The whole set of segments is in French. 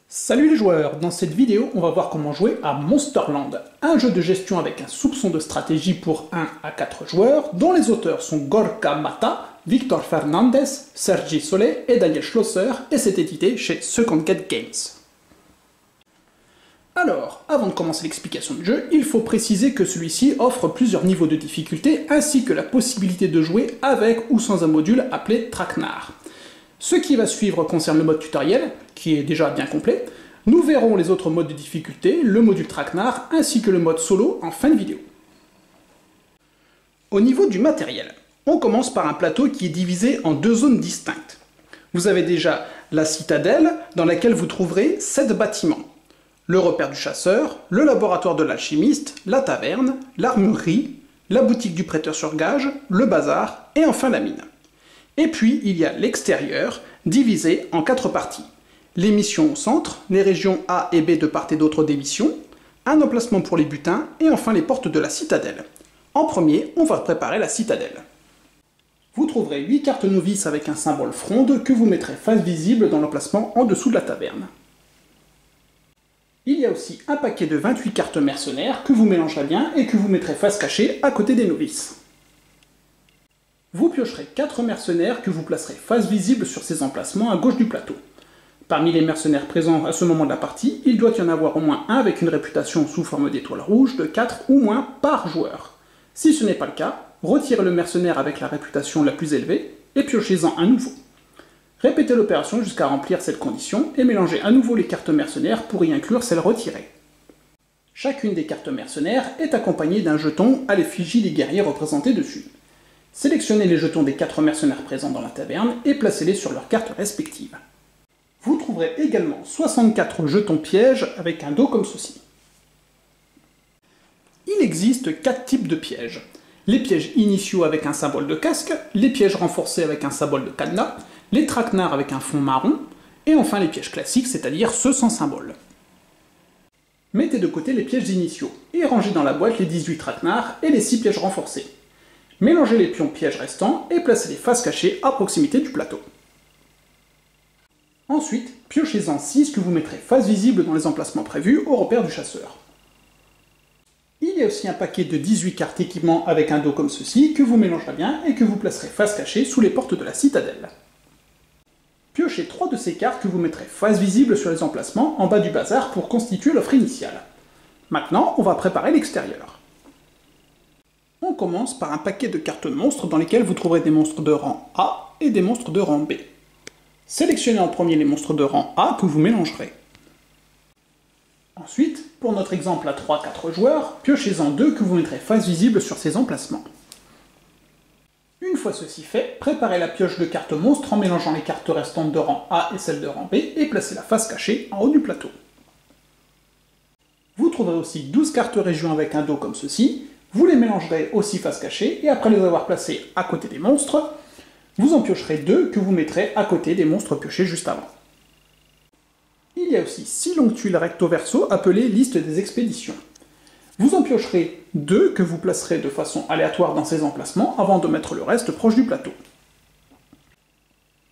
Salut les joueurs, dans cette vidéo on va voir comment jouer à Monsterland, un jeu de gestion avec un soupçon de stratégie pour 1 à 4 joueurs, dont les auteurs sont Gorka Mata, Victor Fernandez, Sergi Solé et Daniel Schlosser, et c'est édité chez Second Get Games. Alors, avant de commencer l'explication du jeu, il faut préciser que celui-ci offre plusieurs niveaux de difficulté, ainsi que la possibilité de jouer avec ou sans un module appelé Traquenard. Ce qui va suivre concerne le mode tutoriel, qui est déjà bien complet. Nous verrons les autres modes de difficulté, le module Traquenard, ainsi que le mode solo en fin de vidéo. Au niveau du matériel, on commence par un plateau qui est divisé en deux zones distinctes. Vous avez déjà la citadelle, dans laquelle vous trouverez 7 bâtiments. Le repère du chasseur, le laboratoire de l'alchimiste, la taverne, l'armurerie, la boutique du prêteur sur gage, le bazar, et enfin la mine. Et puis, il y a l'extérieur, divisé en 4 parties. Les missions au centre, les régions A et B de part et d'autre des missions, un emplacement pour les butins, et enfin les portes de la citadelle. En premier, on va préparer la citadelle. Vous trouverez 8 cartes novices avec un symbole fronde que vous mettrez face visible dans l'emplacement en dessous de la taverne. Il y a aussi un paquet de 28 cartes mercenaires que vous mélangerez bien et que vous mettrez face cachée à côté des novices. Vous piocherez 4 mercenaires que vous placerez face visible sur ces emplacements à gauche du plateau. Parmi les mercenaires présents à ce moment de la partie, il doit y en avoir au moins un avec une réputation sous forme d'étoile rouge de 4 ou moins par joueur. Si ce n'est pas le cas, retirez le mercenaire avec la réputation la plus élevée et piochez-en un nouveau. Répétez l'opération jusqu'à remplir cette condition et mélangez à nouveau les cartes mercenaires pour y inclure celles retirées. Chacune des cartes mercenaires est accompagnée d'un jeton à l'effigie des guerriers représentés dessus. Sélectionnez les jetons des 4 mercenaires présents dans la taverne et placez-les sur leurs cartes respectives. Vous trouverez également 64 jetons pièges avec un dos comme ceci. Il existe 4 types de pièges. Les pièges initiaux avec un symbole de casque, les pièges renforcés avec un symbole de cadenas, les traquenards avec un fond marron, et enfin les pièges classiques, c'est-à-dire ceux sans symbole. Mettez de côté les pièges initiaux, et rangez dans la boîte les 18 traquenards et les 6 pièges renforcés. Mélangez les pions pièges restants et placez-les face cachée à proximité du plateau. Ensuite, piochez-en 6 que vous mettrez face visible dans les emplacements prévus au repère du chasseur. Il y a aussi un paquet de 18 cartes équipement avec un dos comme ceci que vous mélangerez bien et que vous placerez face cachée sous les portes de la citadelle. Piochez 3 de ces cartes que vous mettrez face visible sur les emplacements en bas du bazar pour constituer l'offre initiale. Maintenant, on va préparer l'extérieur. On commence par un paquet de cartes monstres dans lesquelles vous trouverez des monstres de rang A et des monstres de rang B. Sélectionnez en premier les monstres de rang A que vous mélangerez. Ensuite, pour notre exemple à 3-4 joueurs, piochez-en 2 que vous mettrez face visible sur ces emplacements. Une fois ceci fait, préparez la pioche de cartes monstres en mélangeant les cartes restantes de rang A et celles de rang B et placez la face cachée en haut du plateau. Vous trouverez aussi 12 cartes régions avec un dos comme ceci, vous les mélangerez aussi face cachée et après les avoir placées à côté des monstres, vous en piocherez 2 que vous mettrez à côté des monstres piochés juste avant. Il y a aussi 6 longues tuiles recto verso appelées liste des expéditions. Vous en piocherez 2 que vous placerez de façon aléatoire dans ces emplacements avant de mettre le reste proche du plateau.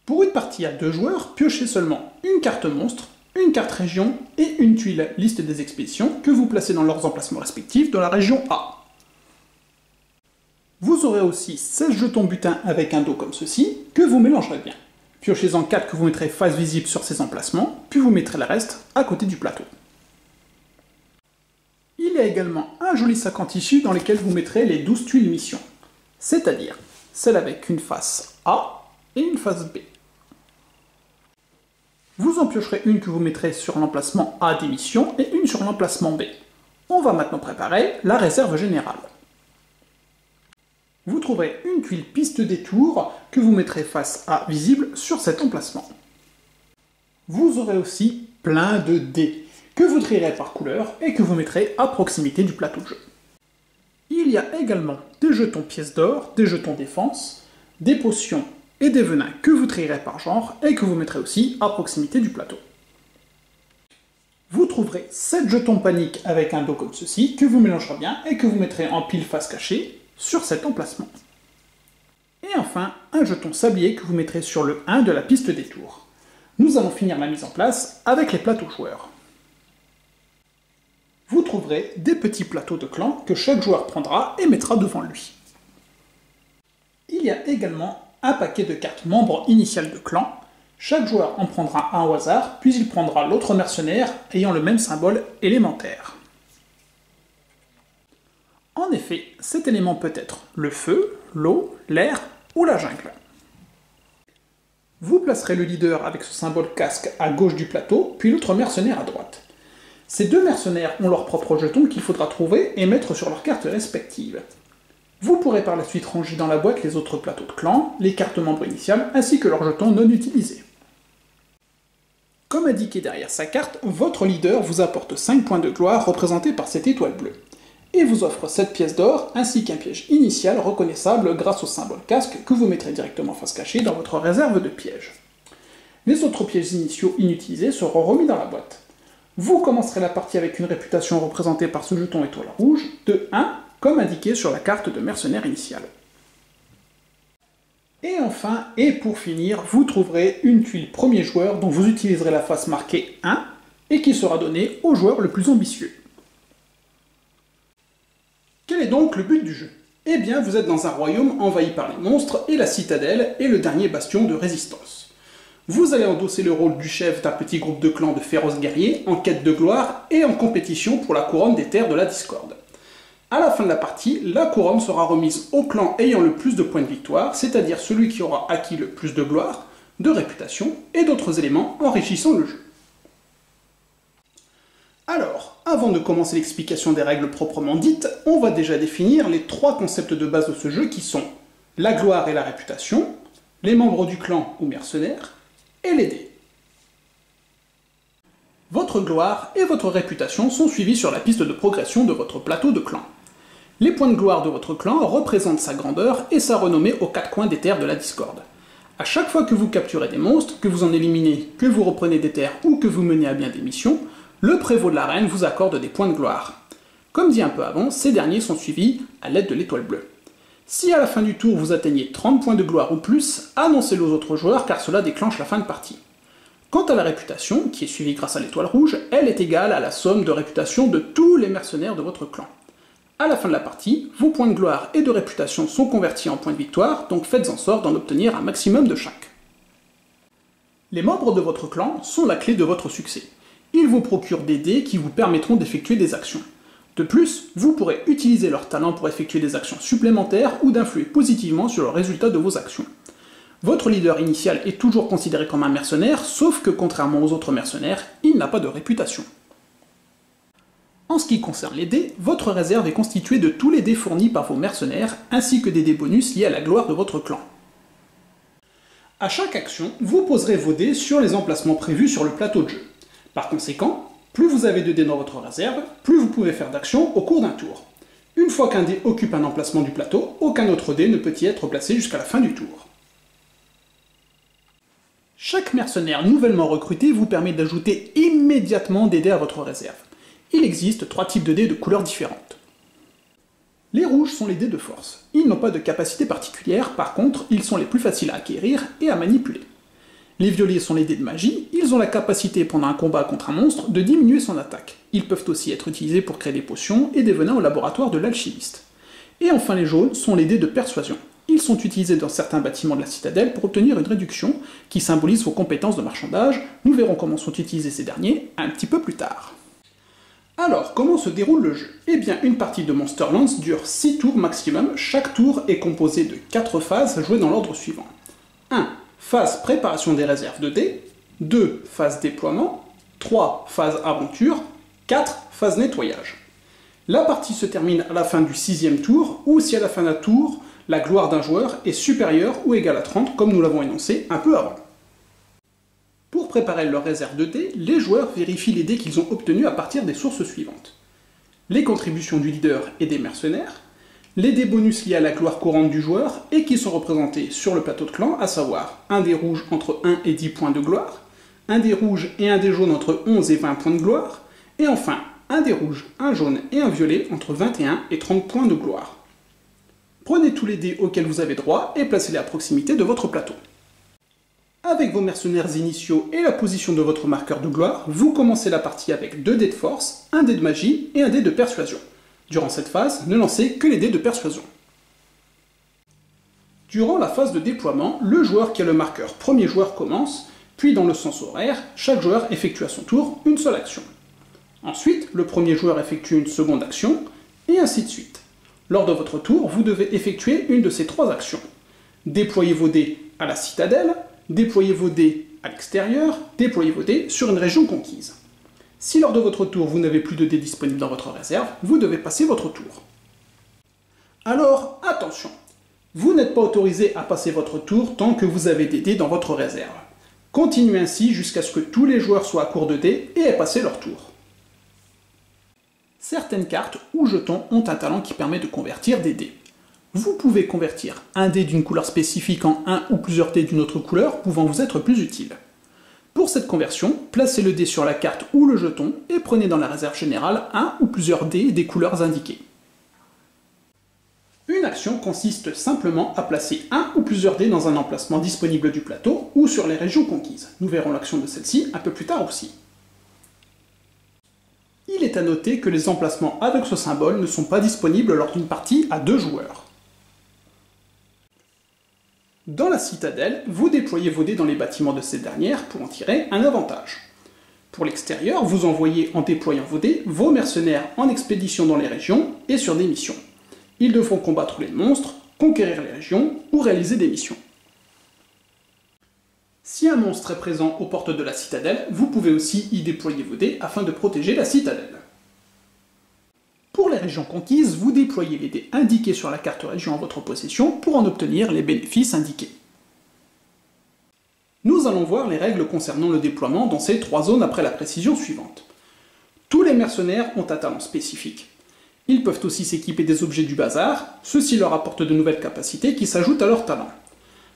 Pour une partie à 2 joueurs, piochez seulement une carte monstre, une carte région et une tuile liste des expéditions que vous placez dans leurs emplacements respectifs dans la région A. Vous aurez aussi 16 jetons butins avec un dos comme ceci, que vous mélangerez bien. Piochez-en 4 que vous mettrez face visible sur ces emplacements, puis vous mettrez le reste à côté du plateau. Il y a également un joli sac en tissu dans lequel vous mettrez les 12 tuiles mission, c'est-à-dire celle avec une face A et une face B. Vous en piocherez une que vous mettrez sur l'emplacement A des missions et une sur l'emplacement B. On va maintenant préparer la réserve générale. Vous trouverez une tuile piste détour que vous mettrez face A visible sur cet emplacement. Vous aurez aussi plein de dés que vous trierez par couleur et que vous mettrez à proximité du plateau de jeu. Il y a également des jetons pièces d'or, des jetons défense, des potions et des venins que vous trierez par genre et que vous mettrez aussi à proximité du plateau. Vous trouverez 7 jetons panique avec un dos comme ceci, que vous mélangerez bien et que vous mettrez en pile face cachée sur cet emplacement. Et enfin, un jeton sablier que vous mettrez sur le 1 de la piste des tours. Nous allons finir la mise en place avec les plateaux joueurs. Vous trouverez des petits plateaux de clan que chaque joueur prendra et mettra devant lui. Il y a également un paquet de cartes membres initiales de clan. Chaque joueur en prendra un au hasard, puis il prendra l'autre mercenaire ayant le même symbole élémentaire. En effet, cet élément peut être le feu, l'eau, l'air ou la jungle. Vous placerez le leader avec ce symbole casque à gauche du plateau, puis l'autre mercenaire à droite. Ces deux mercenaires ont leurs propres jetons qu'il faudra trouver et mettre sur leurs cartes respectives. Vous pourrez par la suite ranger dans la boîte les autres plateaux de clan, les cartes membres initiales, ainsi que leurs jetons non utilisés. Comme indiqué derrière sa carte, votre leader vous apporte 5 points de gloire représentés par cette étoile bleue, et vous offre 7 pièces d'or, ainsi qu'un piège initial reconnaissable grâce au symbole casque que vous mettrez directement face cachée dans votre réserve de pièges. Les autres pièges initiaux inutilisés seront remis dans la boîte. Vous commencerez la partie avec une réputation représentée par ce jeton étoile rouge de 1, comme indiqué sur la carte de mercenaire initiale. Et enfin, et pour finir, vous trouverez une tuile premier joueur dont vous utiliserez la face marquée 1 et qui sera donnée au joueur le plus ambitieux. Quel est donc le but du jeu? Eh bien, vous êtes dans un royaume envahi par les monstres et la citadelle est le dernier bastion de résistance. Vous allez endosser le rôle du chef d'un petit groupe de clans de féroces guerriers en quête de gloire et en compétition pour la couronne des terres de la discorde. À la fin de la partie, la couronne sera remise au clan ayant le plus de points de victoire, c'est-à-dire celui qui aura acquis le plus de gloire, de réputation et d'autres éléments enrichissant le jeu. Alors, avant de commencer l'explication des règles proprement dites, on va déjà définir les 3 concepts de base de ce jeu qui sont la gloire et la réputation, les membres du clan ou mercenaires, et les dés. Votre gloire et votre réputation sont suivis sur la piste de progression de votre plateau de clan. Les points de gloire de votre clan représentent sa grandeur et sa renommée aux 4 coins des terres de la discorde. À chaque fois que vous capturez des monstres, que vous en éliminez, que vous reprenez des terres ou que vous menez à bien des missions, le prévôt de l'arène vous accorde des points de gloire. Comme dit un peu avant, ces derniers sont suivis à l'aide de l'étoile bleue. Si à la fin du tour vous atteignez 30 points de gloire ou plus, annoncez-le aux autres joueurs car cela déclenche la fin de partie. Quant à la réputation, qui est suivie grâce à l'étoile rouge, elle est égale à la somme de réputation de tous les mercenaires de votre clan. À la fin de la partie, vos points de gloire et de réputation sont convertis en points de victoire, donc faites en sorte d'en obtenir un maximum de chaque. Les membres de votre clan sont la clé de votre succès. Ils vous procurent des dés qui vous permettront d'effectuer des actions. De plus, vous pourrez utiliser leur talent pour effectuer des actions supplémentaires ou d'influer positivement sur le résultat de vos actions. Votre leader initial est toujours considéré comme un mercenaire, sauf que contrairement aux autres mercenaires, il n'a pas de réputation. En ce qui concerne les dés, votre réserve est constituée de tous les dés fournis par vos mercenaires, ainsi que des dés bonus liés à la gloire de votre clan. À chaque action, vous poserez vos dés sur les emplacements prévus sur le plateau de jeu. Par conséquent, plus vous avez de dés dans votre réserve, plus vous pouvez faire d'actions au cours d'un tour. Une fois qu'un dé occupe un emplacement du plateau, aucun autre dé ne peut y être placé jusqu'à la fin du tour. Chaque mercenaire nouvellement recruté vous permet d'ajouter immédiatement des dés à votre réserve. Il existe 3 types de dés de couleurs différentes. Les rouges sont les dés de force. Ils n'ont pas de capacité particulière, par contre, ils sont les plus faciles à acquérir et à manipuler. Les violets sont les dés de magie, ils ont la capacité pendant un combat contre un monstre de diminuer son attaque. Ils peuvent aussi être utilisés pour créer des potions et des venins au laboratoire de l'alchimiste. Et enfin les jaunes sont les dés de persuasion. Ils sont utilisés dans certains bâtiments de la citadelle pour obtenir une réduction qui symbolise vos compétences de marchandage. Nous verrons comment sont utilisés ces derniers un petit peu plus tard. Alors, comment se déroule le jeu? Eh bien, une partie de Monsterlands dure 6 tours maximum, chaque tour est composé de 4 phases jouées dans l'ordre suivant. 1. Phase préparation des réserves de dés, 2. Phase déploiement, 3. Phase aventure, 4. Phase nettoyage. La partie se termine à la fin du 6e tour, ou si à la fin d'un tour, la gloire d'un joueur est supérieure ou égale à 30, comme nous l'avons énoncé un peu avant. Pour préparer leur réserve de dés, les joueurs vérifient les dés qu'ils ont obtenus à partir des sources suivantes. Les contributions du leader et des mercenaires, les dés bonus liés à la gloire courante du joueur et qui sont représentés sur le plateau de clan, à savoir un dé rouge entre 1 et 10 points de gloire, un dé rouge et un dé jaune entre 11 et 20 points de gloire, et enfin un dé rouge, un jaune et un violet entre 21 et 30 points de gloire. Prenez tous les dés auxquels vous avez droit et placez-les à proximité de votre plateau. Avec vos mercenaires initiaux et la position de votre marqueur de gloire, vous commencez la partie avec 2 dés de force, un dé de magie et un dé de persuasion. Durant cette phase, ne lancez que les dés de persuasion. Durant la phase de déploiement, le joueur qui a le marqueur premier joueur commence, puis dans le sens horaire, chaque joueur effectue à son tour une seule action. Ensuite, le premier joueur effectue une seconde action, et ainsi de suite. Lors de votre tour, vous devez effectuer une de ces 3 actions. Déployez vos dés à la citadelle, déployez vos dés à l'extérieur, déployez vos dés sur une région conquise. Si lors de votre tour vous n'avez plus de dés disponibles dans votre réserve, vous devez passer votre tour. Alors, attention, vous n'êtes pas autorisé à passer votre tour tant que vous avez des dés dans votre réserve. Continuez ainsi jusqu'à ce que tous les joueurs soient à court de dés et aient passé leur tour. Certaines cartes ou jetons ont un talent qui permet de convertir des dés. Vous pouvez convertir un dé d'une couleur spécifique en un ou plusieurs dés d'une autre couleur pouvant vous être plus utile. Pour cette conversion, placez le dé sur la carte ou le jeton et prenez dans la réserve générale un ou plusieurs dés des couleurs indiquées. Une action consiste simplement à placer un ou plusieurs dés dans un emplacement disponible du plateau ou sur les régions conquises. Nous verrons l'action de celle-ci un peu plus tard aussi. Il est à noter que les emplacements avec ce symbole ne sont pas disponibles lors d'une partie à 2 joueurs. Dans la citadelle, vous déployez vos dés dans les bâtiments de cette dernière pour en tirer un avantage. Pour l'extérieur, vous envoyez en déployant vos dés vos mercenaires en expédition dans les régions et sur des missions. Ils devront combattre les monstres, conquérir les régions ou réaliser des missions. Si un monstre est présent aux portes de la citadelle, vous pouvez aussi y déployer vos dés afin de protéger la citadelle. Pour les régions conquises, vous déployez les dés indiqués sur la carte région en votre possession pour en obtenir les bénéfices indiqués. Nous allons voir les règles concernant le déploiement dans ces 3 zones après la précision suivante. Tous les mercenaires ont un talent spécifique. Ils peuvent aussi s'équiper des objets du bazar, ceux-ci leur apportent de nouvelles capacités qui s'ajoutent à leur talent.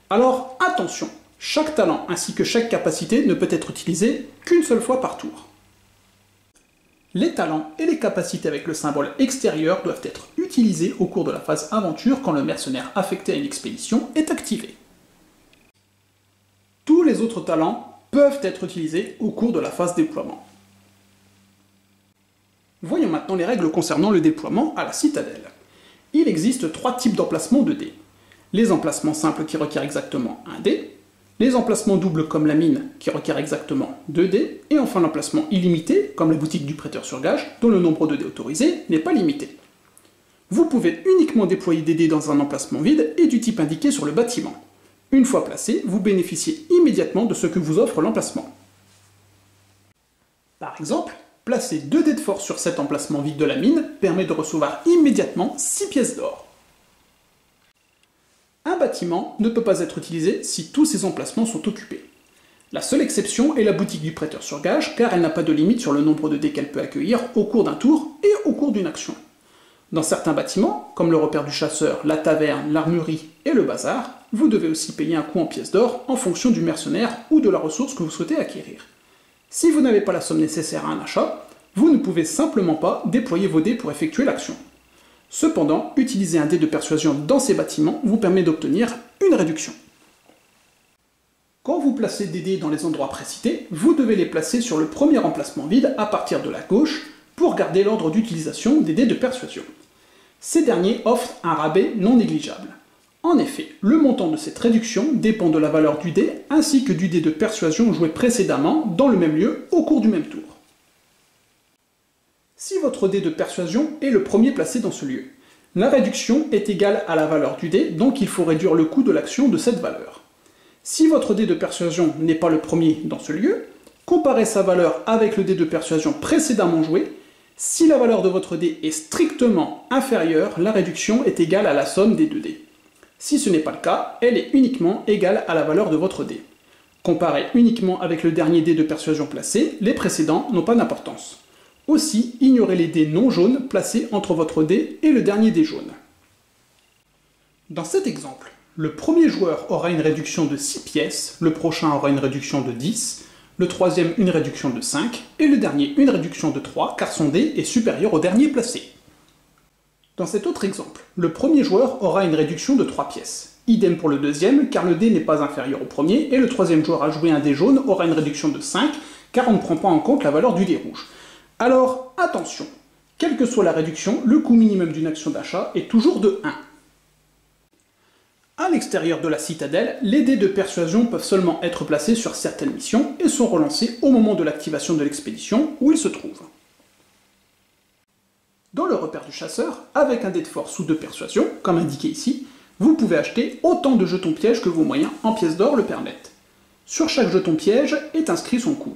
Alors attention, chaque talent ainsi que chaque capacité ne peut être utilisé qu'une seule fois par tour. Les talents et les capacités avec le symbole extérieur doivent être utilisés au cours de la phase aventure quand le mercenaire affecté à une expédition est activé. Tous les autres talents peuvent être utilisés au cours de la phase déploiement. Voyons maintenant les règles concernant le déploiement à la citadelle. Il existe 3 types d'emplacements de dés. Les emplacements simples qui requièrent exactement un dé, les emplacements doubles comme la mine qui requièrent exactement 2 dés, et enfin l'emplacement illimité comme la boutique du prêteur sur gage dont le nombre de dés autorisés n'est pas limité. Vous pouvez uniquement déployer des dés dans un emplacement vide et du type indiqué sur le bâtiment. Une fois placés, vous bénéficiez immédiatement de ce que vous offre l'emplacement. Par exemple, placer 2 dés de force sur cet emplacement vide de la mine permet de recevoir immédiatement 6 pièces d'or. Un bâtiment ne peut pas être utilisé si tous ses emplacements sont occupés. La seule exception est la boutique du prêteur sur gage, car elle n'a pas de limite sur le nombre de dés qu'elle peut accueillir au cours d'un tour et au cours d'une action. Dans certains bâtiments, comme le repère du chasseur, la taverne, l'armurerie et le bazar, vous devez aussi payer un coût en pièces d'or en fonction du mercenaire ou de la ressource que vous souhaitez acquérir. Si vous n'avez pas la somme nécessaire à un achat, vous ne pouvez simplement pas déployer vos dés pour effectuer l'action. Cependant, utiliser un dé de persuasion dans ces bâtiments vous permet d'obtenir une réduction. Quand vous placez des dés dans les endroits précités, vous devez les placer sur le premier emplacement vide à partir de la gauche pour garder l'ordre d'utilisation des dés de persuasion. Ces derniers offrent un rabais non négligeable. En effet, le montant de cette réduction dépend de la valeur du dé ainsi que du dé de persuasion joué précédemment dans le même lieu au cours du même tour. Si votre dé de persuasion est le premier placé dans ce lieu, la réduction est égale à la valeur du dé, donc il faut réduire le coût de l'action de cette valeur. Si votre dé de persuasion n'est pas le premier dans ce lieu, comparez sa valeur avec le dé de persuasion précédemment joué. Si la valeur de votre dé est strictement inférieure, la réduction est égale à la somme des 2 dés. Si ce n'est pas le cas, elle est uniquement égale à la valeur de votre dé. Comparez uniquement avec le dernier dé de persuasion placé, les précédents n'ont pas d'importance. Aussi, ignorez les dés non jaunes placés entre votre dé et le dernier dé jaune. Dans cet exemple, le premier joueur aura une réduction de 6 pièces, le prochain aura une réduction de 10, le troisième une réduction de 5, et le dernier une réduction de 3, car son dé est supérieur au dernier placé. Dans cet autre exemple, le premier joueur aura une réduction de 3 pièces. Idem pour le deuxième, car le dé n'est pas inférieur au premier, et le troisième joueur à jouer un dé jaune aura une réduction de 5, car on ne prend pas en compte la valeur du dé rouge. Alors, attention, quelle que soit la réduction, le coût minimum d'une action d'achat est toujours de 1. À l'extérieur de la citadelle, les dés de persuasion peuvent seulement être placés sur certaines missions et sont relancés au moment de l'activation de l'expédition où ils se trouvent. Dans le repère du chasseur, avec un dé de force ou de persuasion, comme indiqué ici, vous pouvez acheter autant de jetons pièges que vos moyens en pièces d'or le permettent. Sur chaque jeton piège est inscrit son coût.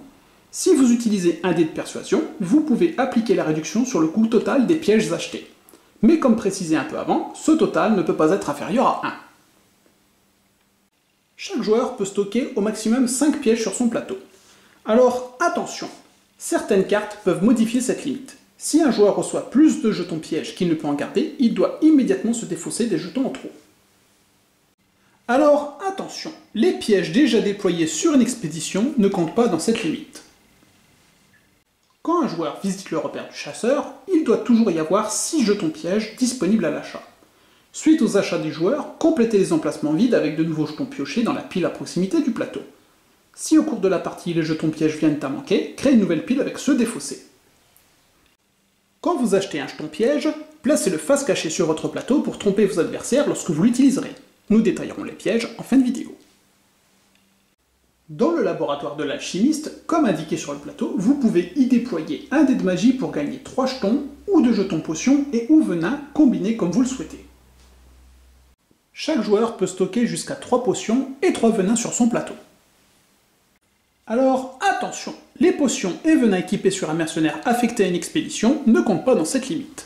Si vous utilisez un dé de persuasion, vous pouvez appliquer la réduction sur le coût total des pièges achetés. Mais comme précisé un peu avant, ce total ne peut pas être inférieur à 1. Chaque joueur peut stocker au maximum 5 pièges sur son plateau. Alors attention, certaines cartes peuvent modifier cette limite. Si un joueur reçoit plus de jetons pièges qu'il ne peut en garder, il doit immédiatement se défausser des jetons en trop. Alors attention, les pièges déjà déployés sur une expédition ne comptent pas dans cette limite. Quand un joueur visite le repère du chasseur, il doit toujours y avoir 6 jetons pièges disponibles à l'achat. Suite aux achats du joueur, complétez les emplacements vides avec de nouveaux jetons piochés dans la pile à proximité du plateau. Si au cours de la partie les jetons pièges viennent à manquer, créez une nouvelle pile avec ceux défaussés. Quand vous achetez un jeton piège, placez-le face cachée sur votre plateau pour tromper vos adversaires lorsque vous l'utiliserez. Nous détaillerons les pièges en fin de vidéo. Dans le laboratoire de l'alchimiste, comme indiqué sur le plateau, vous pouvez y déployer un dé de magie pour gagner 3 jetons, ou 2 jetons potions et ou venin combinés comme vous le souhaitez. Chaque joueur peut stocker jusqu'à 3 potions et 3 venins sur son plateau. Alors attention, les potions et venins équipés sur un mercenaire affecté à une expédition ne comptent pas dans cette limite.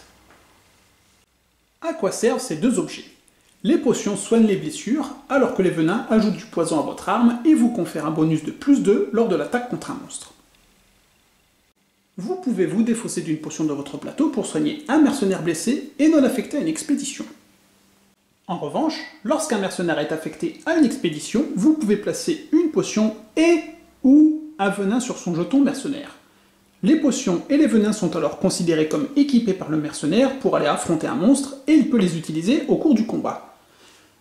À quoi servent ces deux objets? Les potions soignent les blessures, alors que les venins ajoutent du poison à votre arme et vous confèrent un bonus de +2 lors de l'attaque contre un monstre. Vous pouvez vous défausser d'une potion de votre plateau pour soigner un mercenaire blessé et non affecté à une expédition. En revanche, lorsqu'un mercenaire est affecté à une expédition, vous pouvez placer une potion et ou un venin sur son jeton mercenaire. Les potions et les venins sont alors considérés comme équipés par le mercenaire pour aller affronter un monstre et il peut les utiliser au cours du combat.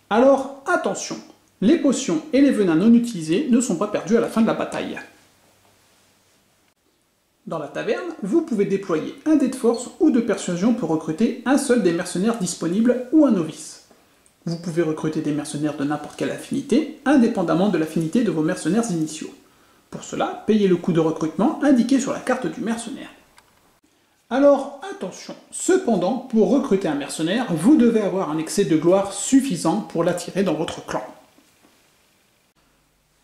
Alors attention, les potions et les venins non utilisés ne sont pas perdus à la fin de la bataille. Dans la taverne, vous pouvez déployer un dé de force ou de persuasion pour recruter un seul des mercenaires disponibles ou un novice. Vous pouvez recruter des mercenaires de n'importe quelle affinité, indépendamment de l'affinité de vos mercenaires initiaux. Pour cela, payez le coût de recrutement indiqué sur la carte du mercenaire. Alors attention, cependant, pour recruter un mercenaire, vous devez avoir un excès de gloire suffisant pour l'attirer dans votre clan.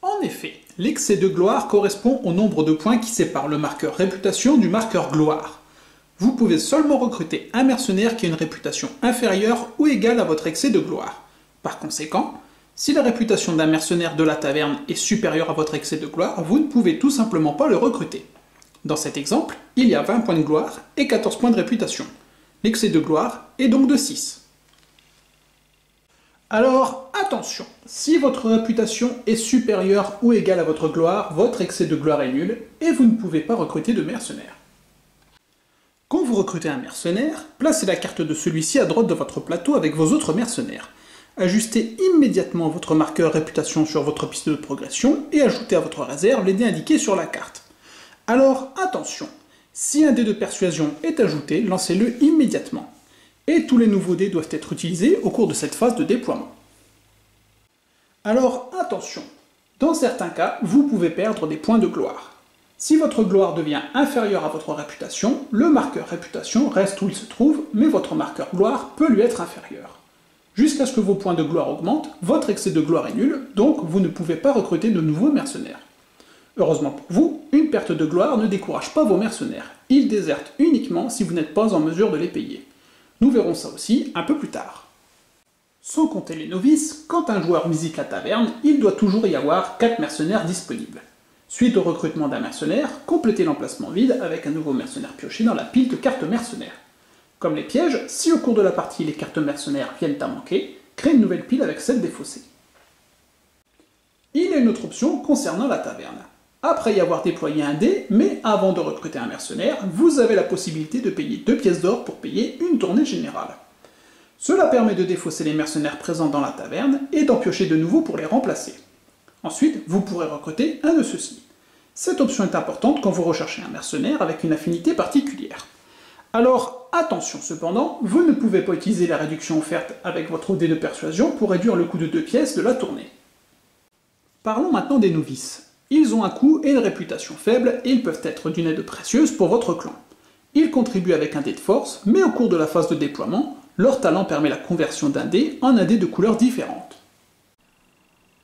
En effet, l'excès de gloire correspond au nombre de points qui séparent le marqueur réputation du marqueur gloire. Vous pouvez seulement recruter un mercenaire qui a une réputation inférieure ou égale à votre excès de gloire. Par conséquent, si la réputation d'un mercenaire de la taverne est supérieure à votre excès de gloire, vous ne pouvez tout simplement pas le recruter. Dans cet exemple, il y a 20 points de gloire et 14 points de réputation. L'excès de gloire est donc de 6. Alors, attention, si votre réputation est supérieure ou égale à votre gloire, votre excès de gloire est nul et vous ne pouvez pas recruter de mercenaire. Quand vous recrutez un mercenaire, placez la carte de celui-ci à droite de votre plateau avec vos autres mercenaires. Ajustez immédiatement votre marqueur réputation sur votre piste de progression et ajoutez à votre réserve les dés indiqués sur la carte. Alors attention, si un dé de persuasion est ajouté, lancez-le immédiatement. Et tous les nouveaux dés doivent être utilisés au cours de cette phase de déploiement. Alors attention, dans certains cas, vous pouvez perdre des points de gloire. Si votre gloire devient inférieure à votre réputation, le marqueur réputation reste où il se trouve, mais votre marqueur gloire peut lui être inférieur. Jusqu'à ce que vos points de gloire augmentent, votre excès de gloire est nul, donc vous ne pouvez pas recruter de nouveaux mercenaires. Heureusement pour vous, une perte de gloire ne décourage pas vos mercenaires. Ils désertent uniquement si vous n'êtes pas en mesure de les payer. Nous verrons ça aussi un peu plus tard. Sans compter les novices, quand un joueur visite la taverne, il doit toujours y avoir 4 mercenaires disponibles. Suite au recrutement d'un mercenaire, complétez l'emplacement vide avec un nouveau mercenaire pioché dans la pile de cartes mercenaires. Comme les pièges, si au cours de la partie les cartes mercenaires viennent à manquer, créez une nouvelle pile avec celle défaussée. Il y a une autre option concernant la taverne. après y avoir déployé un dé, mais avant de recruter un mercenaire, vous avez la possibilité de payer 2 pièces d'or pour payer une tournée générale. Cela permet de défausser les mercenaires présents dans la taverne et d'en piocher de nouveaux pour les remplacer. Ensuite, vous pourrez recruter un de ceux-ci. Cette option est importante quand vous recherchez un mercenaire avec une affinité particulière. Alors, attention cependant, vous ne pouvez pas utiliser la réduction offerte avec votre dé de persuasion pour réduire le coût de 2 pièces de la tournée. Parlons maintenant des novices. Ils ont un coût et une réputation faibles, et ils peuvent être d'une aide précieuse pour votre clan. Ils contribuent avec un dé de force, mais au cours de la phase de déploiement, leur talent permet la conversion d'un dé en un dé de couleurs différentes.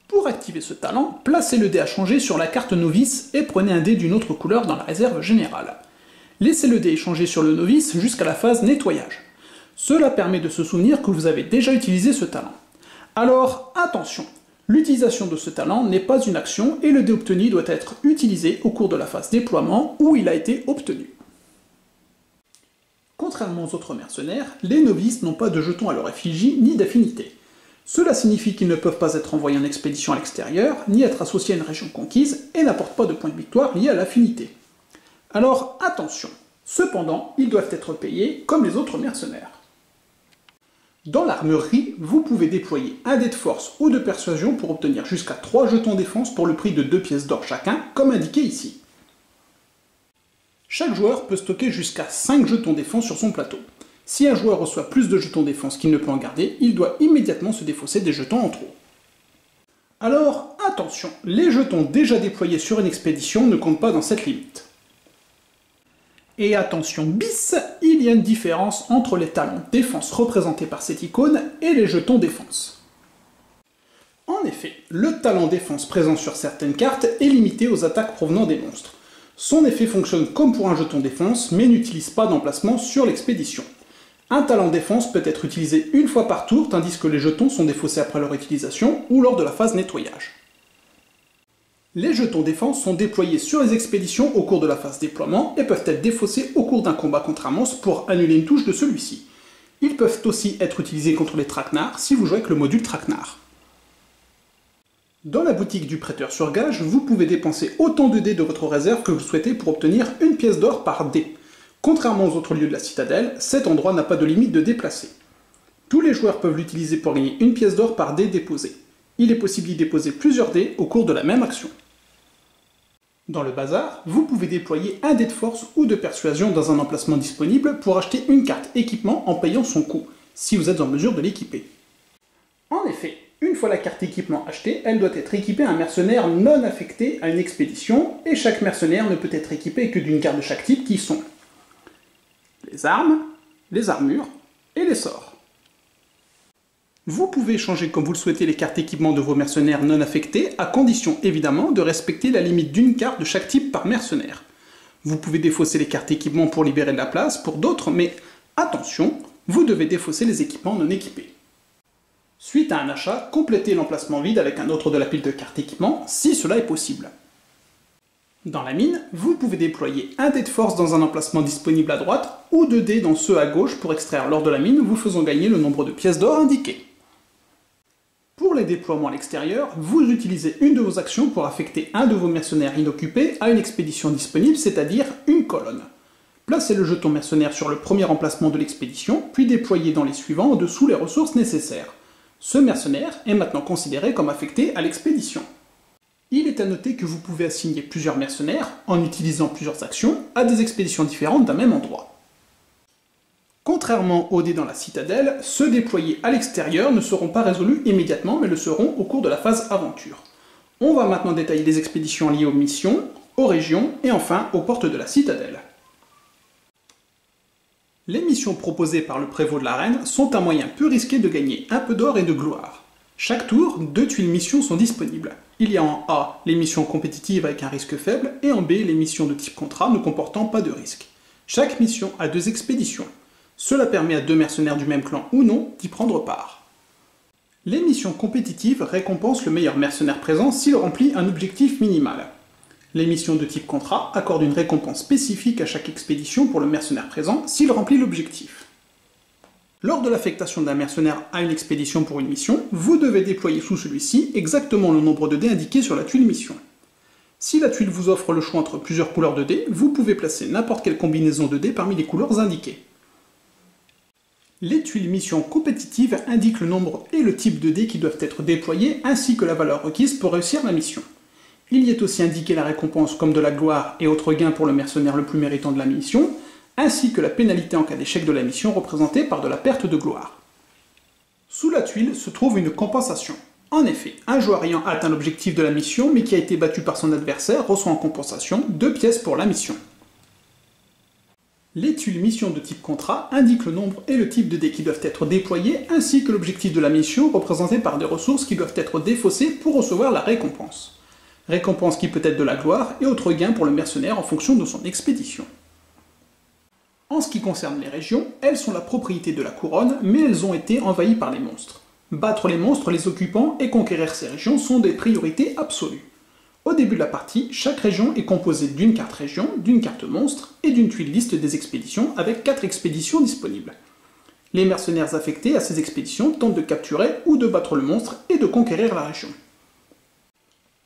Pour activer ce talent, placez le dé à changer sur la carte novice et prenez un dé d'une autre couleur dans la réserve générale. Laissez le dé échanger sur le novice jusqu'à la phase nettoyage. Cela permet de se souvenir que vous avez déjà utilisé ce talent. Alors, attention! L'utilisation de ce talent n'est pas une action et le dé obtenu doit être utilisé au cours de la phase déploiement où il a été obtenu. Contrairement aux autres mercenaires, les novices n'ont pas de jetons à leur effigie ni d'affinité. Cela signifie qu'ils ne peuvent pas être envoyés en expédition à l'extérieur, ni être associés à une région conquise, et n'apportent pas de points de victoire liés à l'affinité. Alors attention, cependant, ils doivent être payés comme les autres mercenaires. Dans l'armurerie, vous pouvez déployer un dé de force ou de persuasion pour obtenir jusqu'à 3 jetons défense pour le prix de 2 pièces d'or chacun, comme indiqué ici. Chaque joueur peut stocker jusqu'à 5 jetons défense sur son plateau. Si un joueur reçoit plus de jetons défense qu'il ne peut en garder, il doit immédiatement se défausser des jetons en trop. Alors, attention, les jetons déjà déployés sur une expédition ne comptent pas dans cette limite. Et attention bis, il y a une différence entre les talents défense représentés par cette icône et les jetons défense. En effet, le talent défense présent sur certaines cartes est limité aux attaques provenant des monstres. Son effet fonctionne comme pour un jeton défense, mais n'utilise pas d'emplacement sur l'expédition. Un talent défense peut être utilisé une fois par tour, tandis que les jetons sont défaussés après leur utilisation ou lors de la phase nettoyage. Les jetons défense sont déployés sur les expéditions au cours de la phase déploiement et peuvent être défaussés au cours d'un combat contre un monstre pour annuler une touche de celui-ci. Ils peuvent aussi être utilisés contre les traquenards si vous jouez avec le module traquenard. Dans la boutique du prêteur sur gage, vous pouvez dépenser autant de dés de votre réserve que vous souhaitez pour obtenir une pièce d'or par dé. Contrairement aux autres lieux de la citadelle, cet endroit n'a pas de limite de déplacer. Tous les joueurs peuvent l'utiliser pour gagner une pièce d'or par dé déposé. Il est possible d'y déposer plusieurs dés au cours de la même action. Dans le bazar, vous pouvez déployer un dé de force ou de persuasion dans un emplacement disponible pour acheter une carte équipement en payant son coût, si vous êtes en mesure de l'équiper. En effet, une fois la carte équipement achetée, elle doit être équipée à un mercenaire non affecté à une expédition, et chaque mercenaire ne peut être équipé que d'une carte de chaque type qui sont les armes, les armures et les sorts. Vous pouvez échanger comme vous le souhaitez les cartes équipement de vos mercenaires non affectés, à condition évidemment de respecter la limite d'une carte de chaque type par mercenaire. Vous pouvez défausser les cartes équipement pour libérer de la place pour d'autres, mais attention, vous devez défausser les équipements non équipés. Suite à un achat, complétez l'emplacement vide avec un autre de la pile de cartes équipement, si cela est possible. Dans la mine, vous pouvez déployer un dé de force dans un emplacement disponible à droite, ou 2 dés dans ceux à gauche pour extraire l'or de la mine, vous faisant gagner le nombre de pièces d'or indiqué. Pour les déploiements à l'extérieur, vous utilisez une de vos actions pour affecter un de vos mercenaires inoccupés à une expédition disponible, c'est-à-dire une colonne. Placez le jeton mercenaire sur le premier emplacement de l'expédition, puis déployez dans les suivants en dessous les ressources nécessaires. Ce mercenaire est maintenant considéré comme affecté à l'expédition. Il est à noter que vous pouvez assigner plusieurs mercenaires, en utilisant plusieurs actions, à des expéditions différentes d'un même endroit. Contrairement aux dés dans la citadelle, ceux déployés à l'extérieur ne seront pas résolus immédiatement, mais le seront au cours de la phase aventure. On va maintenant détailler les expéditions liées aux missions, aux régions, et enfin aux portes de la citadelle. Les missions proposées par le prévôt de l'arène sont un moyen peu risqué de gagner un peu d'or et de gloire. Chaque tour, 2 tuiles missions sont disponibles. Il y a en A les missions compétitives avec un risque faible, et en B les missions de type contrat ne comportant pas de risque. Chaque mission a 2 expéditions. Cela permet à 2 mercenaires du même clan ou non d'y prendre part. Les missions compétitives récompensent le meilleur mercenaire présent s'il remplit un objectif minimal. Les missions de type contrat accordent une récompense spécifique à chaque expédition pour le mercenaire présent s'il remplit l'objectif. Lors de l'affectation d'un mercenaire à une expédition pour une mission, vous devez déployer sous celui-ci exactement le nombre de dés indiqué sur la tuile mission. Si la tuile vous offre le choix entre plusieurs couleurs de dés, vous pouvez placer n'importe quelle combinaison de dés parmi les couleurs indiquées. Les tuiles mission compétitive indiquent le nombre et le type de dés qui doivent être déployés ainsi que la valeur requise pour réussir la mission. Il y est aussi indiqué la récompense comme de la gloire et autres gains pour le mercenaire le plus méritant de la mission, ainsi que la pénalité en cas d'échec de la mission représentée par de la perte de gloire. Sous la tuile se trouve une compensation. En effet, un joueur ayant atteint l'objectif de la mission mais qui a été battu par son adversaire reçoit en compensation 2 pièces pour la mission. Les tuiles mission de type contrat indiquent le nombre et le type de dés qui doivent être déployés ainsi que l'objectif de la mission représenté par des ressources qui doivent être défaussées pour recevoir la récompense. Récompense qui peut être de la gloire et autres gains pour le mercenaire en fonction de son expédition. En ce qui concerne les régions, elles sont la propriété de la couronne mais elles ont été envahies par les monstres. Battre les monstres, les occupants et conquérir ces régions sont des priorités absolues. Au début de la partie, chaque région est composée d'une carte région, d'une carte monstre et d'une tuile liste des expéditions avec 4 expéditions disponibles. Les mercenaires affectés à ces expéditions tentent de capturer ou de battre le monstre et de conquérir la région.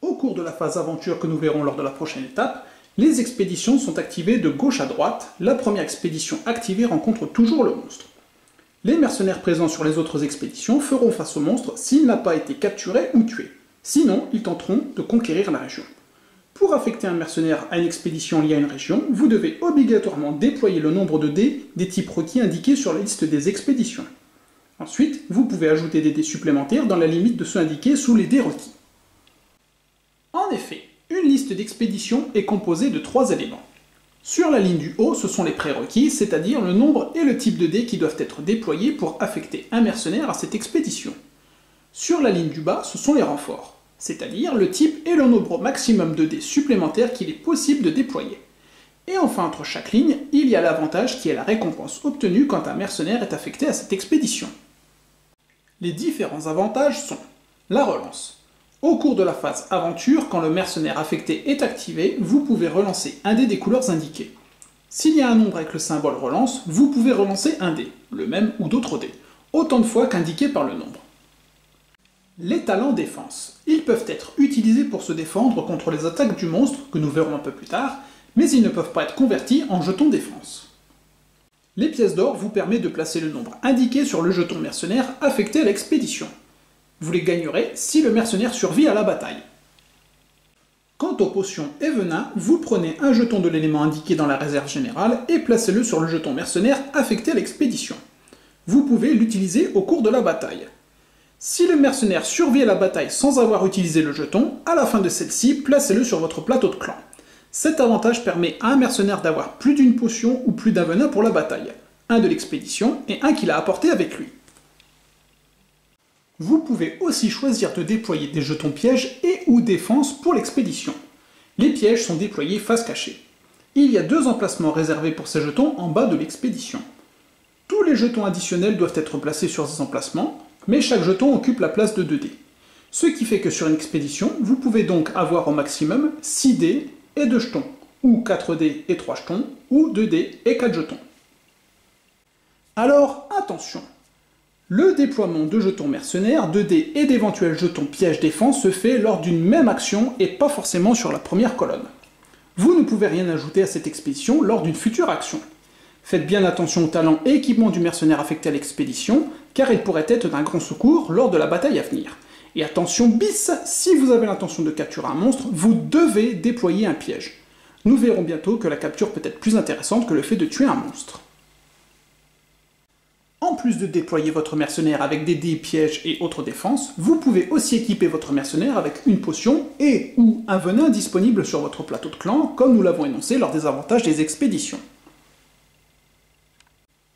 Au cours de la phase aventure que nous verrons lors de la prochaine étape, les expéditions sont activées de gauche à droite, la première expédition activée rencontre toujours le monstre. Les mercenaires présents sur les autres expéditions feront face au monstre s'il n'a pas été capturé ou tué. Sinon, ils tenteront de conquérir la région. Pour affecter un mercenaire à une expédition liée à une région, vous devez obligatoirement déployer le nombre de dés des types requis indiqués sur la liste des expéditions. Ensuite, vous pouvez ajouter des dés supplémentaires dans la limite de ceux indiqués sous les dés requis. En effet, une liste d'expéditions est composée de 3 éléments. Sur la ligne du haut, ce sont les prérequis, c'est-à-dire le nombre et le type de dés qui doivent être déployés pour affecter un mercenaire à cette expédition. Sur la ligne du bas, ce sont les renforts, c'est-à-dire le type et le nombre maximum de dés supplémentaires qu'il est possible de déployer. Et enfin, entre chaque ligne, il y a l'avantage qui est la récompense obtenue quand un mercenaire est affecté à cette expédition. Les différents avantages sont la relance. Au cours de la phase aventure, quand le mercenaire affecté est activé, vous pouvez relancer un dé des couleurs indiquées. S'il y a un nombre avec le symbole relance, vous pouvez relancer un dé, le même ou d'autres dés, autant de fois qu'indiqué par le nombre. Les talents défense. Ils peuvent être utilisés pour se défendre contre les attaques du monstre, que nous verrons un peu plus tard, mais ils ne peuvent pas être convertis en jetons défense. Les pièces d'or vous permettent de placer le nombre indiqué sur le jeton mercenaire affecté à l'expédition. Vous les gagnerez si le mercenaire survit à la bataille. Quant aux potions et venins, vous prenez un jeton de l'élément indiqué dans la réserve générale et placez-le sur le jeton mercenaire affecté à l'expédition. Vous pouvez l'utiliser au cours de la bataille. Si le mercenaire survit à la bataille sans avoir utilisé le jeton, à la fin de celle-ci, placez-le sur votre plateau de clan. Cet avantage permet à un mercenaire d'avoir plus d'une potion ou plus d'un venin pour la bataille, un de l'expédition et un qu'il a apporté avec lui. Vous pouvez aussi choisir de déployer des jetons pièges et ou défense pour l'expédition. Les pièges sont déployés face cachée. Il y a 2 emplacements réservés pour ces jetons en bas de l'expédition. Tous les jetons additionnels doivent être placés sur ces emplacements, mais chaque jeton occupe la place de 2 dés. Ce qui fait que sur une expédition, vous pouvez donc avoir au maximum 6 dés et 2 jetons, ou 4 dés et 3 jetons, ou 2 dés et 4 jetons. Alors, attention! Le déploiement de jetons mercenaires, de dés et d'éventuels jetons pièges défense se fait lors d'une même action et pas forcément sur la première colonne. Vous ne pouvez rien ajouter à cette expédition lors d'une future action. Faites bien attention aux talents et équipements du mercenaire affecté à l'expédition, car il pourrait être d'un grand secours lors de la bataille à venir. Et attention bis, si vous avez l'intention de capturer un monstre, vous devez déployer un piège. Nous verrons bientôt que la capture peut être plus intéressante que le fait de tuer un monstre. En plus de déployer votre mercenaire avec des dés, pièges et autres défenses, vous pouvez aussi équiper votre mercenaire avec une potion et ou un venin disponible sur votre plateau de clan, comme nous l'avons énoncé lors des avantages des expéditions.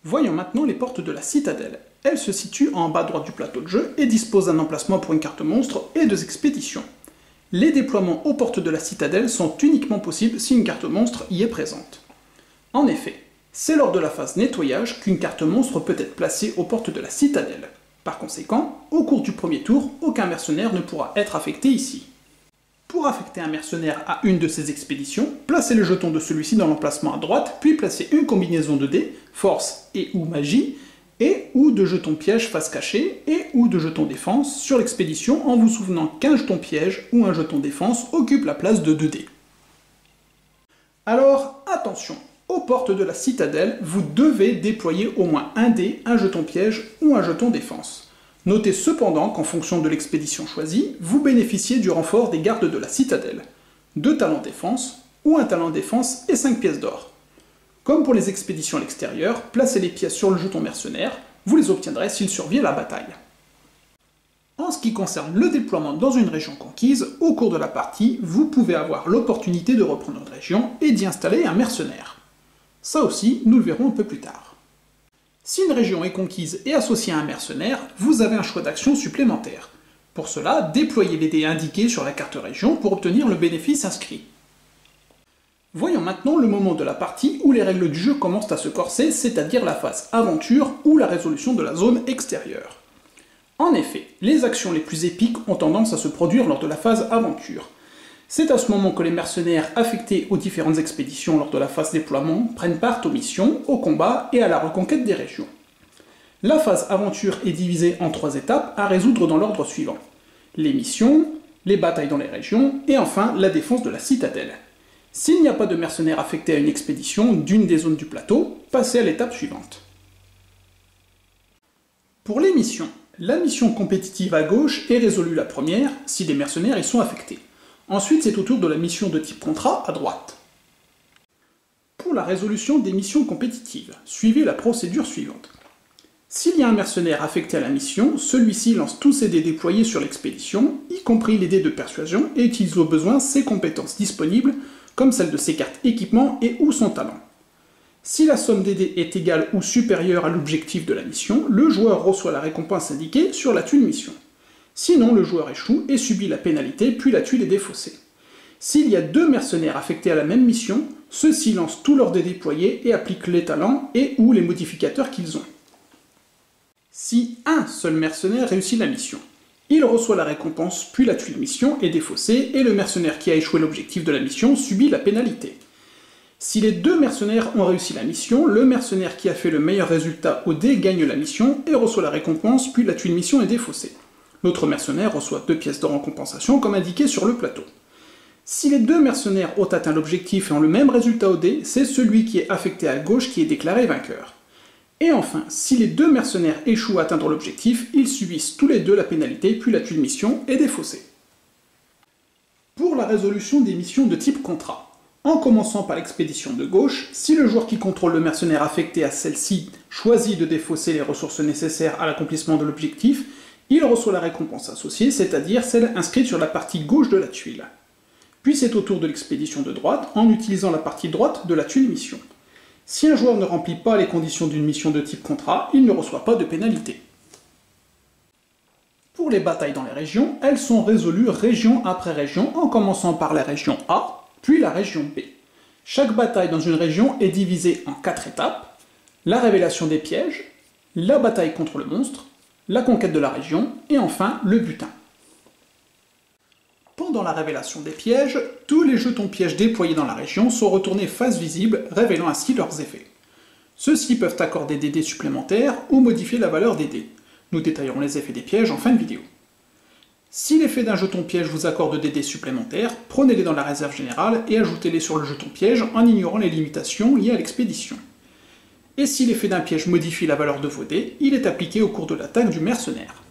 Voyons maintenant les portes de la citadelle. Elles se situent en bas à droite du plateau de jeu et disposent d'un emplacement pour une carte monstre et 2 expéditions. Les déploiements aux portes de la citadelle sont uniquement possibles si une carte monstre y est présente. En effet, c'est lors de la phase nettoyage qu'une carte monstre peut être placée aux portes de la citadelle. Par conséquent, au cours du premier tour, aucun mercenaire ne pourra être affecté ici. Pour affecter un mercenaire à une de ces expéditions, placez le jeton de celui-ci dans l'emplacement à droite, puis placez une combinaison de dés, force et ou magie, et ou de jetons piège face cachée, et ou de jetons défense sur l'expédition en vous souvenant qu'un jeton piège ou un jeton défense occupe la place de 2 dés. Alors, attention, aux portes de la citadelle, vous devez déployer au moins un dé, un jeton piège ou un jeton défense. Notez cependant qu'en fonction de l'expédition choisie, vous bénéficiez du renfort des gardes de la citadelle. 2 talents défense, ou un talent défense et 5 pièces d'or. Comme pour les expéditions à l'extérieur, placez les pièces sur le jeton mercenaire, vous les obtiendrez s'il survit à la bataille. En ce qui concerne le déploiement dans une région conquise, au cours de la partie, vous pouvez avoir l'opportunité de reprendre une région et d'y installer un mercenaire. Ça aussi, nous le verrons un peu plus tard. Si une région est conquise et associée à un mercenaire, vous avez un choix d'action supplémentaire. Pour cela, déployez les dés indiqués sur la carte région pour obtenir le bénéfice inscrit. Voyons maintenant le moment de la partie où les règles du jeu commencent à se corser, c'est-à-dire la phase aventure ou la résolution de la zone extérieure. En effet, les actions les plus épiques ont tendance à se produire lors de la phase aventure. C'est à ce moment que les mercenaires affectés aux différentes expéditions lors de la phase déploiement prennent part aux missions, aux combats et à la reconquête des régions. La phase aventure est divisée en 3 étapes à résoudre dans l'ordre suivant. Les missions, les batailles dans les régions et enfin la défense de la citadelle. S'il n'y a pas de mercenaires affectés à une expédition d'une des zones du plateau, passez à l'étape suivante. Pour les missions, la mission compétitive à gauche est résolue la première, si des mercenaires y sont affectés. Ensuite, c'est au tour de la mission de type contrat à droite. Pour la résolution des missions compétitives, suivez la procédure suivante. S'il y a un mercenaire affecté à la mission, celui-ci lance tous ses dés déployés sur l'expédition, y compris les dés de persuasion, et utilise au besoin ses compétences disponibles, comme celle de ses cartes équipement et ou son talent. Si la somme des dés est égale ou supérieure à l'objectif de la mission, le joueur reçoit la récompense indiquée sur la tuile mission. Sinon, le joueur échoue et subit la pénalité, puis la tuile est défaussée. S'il y a 2 mercenaires affectés à la même mission, ceux-ci lancent tous leurs dés déployés et appliquent les talents et ou les modificateurs qu'ils ont. Si un seul mercenaire réussit la mission, il reçoit la récompense, puis la tuile mission est défaussée, et le mercenaire qui a échoué l'objectif de la mission subit la pénalité. Si les 2 mercenaires ont réussi la mission, le mercenaire qui a fait le meilleur résultat au dé gagne la mission et reçoit la récompense, puis la tuile mission est défaussée. L'autre mercenaire reçoit 2 pièces d'or en compensation, comme indiqué sur le plateau. Si les 2 mercenaires ont atteint l'objectif et ont le même résultat au dé, c'est celui qui est affecté à gauche qui est déclaré vainqueur. Et enfin, si les 2 mercenaires échouent à atteindre l'objectif, ils subissent tous les 2 la pénalité, puis la tuile mission est défaussée. Pour la résolution des missions de type contrat, en commençant par l'expédition de gauche, si le joueur qui contrôle le mercenaire affecté à celle-ci choisit de défausser les ressources nécessaires à l'accomplissement de l'objectif, il reçoit la récompense associée, c'est-à-dire celle inscrite sur la partie gauche de la tuile. Puis c'est au tour de l'expédition de droite, en utilisant la partie droite de la tuile mission. Si un joueur ne remplit pas les conditions d'une mission de type contrat, il ne reçoit pas de pénalité. Pour les batailles dans les régions, elles sont résolues région après région, en commençant par la région A, puis la région B. Chaque bataille dans une région est divisée en 4 étapes: la révélation des pièges, la bataille contre le monstre, la conquête de la région, et enfin le butin. Pendant la révélation des pièges, tous les jetons pièges déployés dans la région sont retournés face visible, révélant ainsi leurs effets. Ceux-ci peuvent accorder des dés supplémentaires ou modifier la valeur des dés. Nous détaillerons les effets des pièges en fin de vidéo. Si l'effet d'un jeton piège vous accorde des dés supplémentaires, prenez-les dans la réserve générale et ajoutez-les sur le jeton piège en ignorant les limitations liées à l'expédition. Et si l'effet d'un piège modifie la valeur de vos dés, il est appliqué au cours de l'attaque du mercenaire.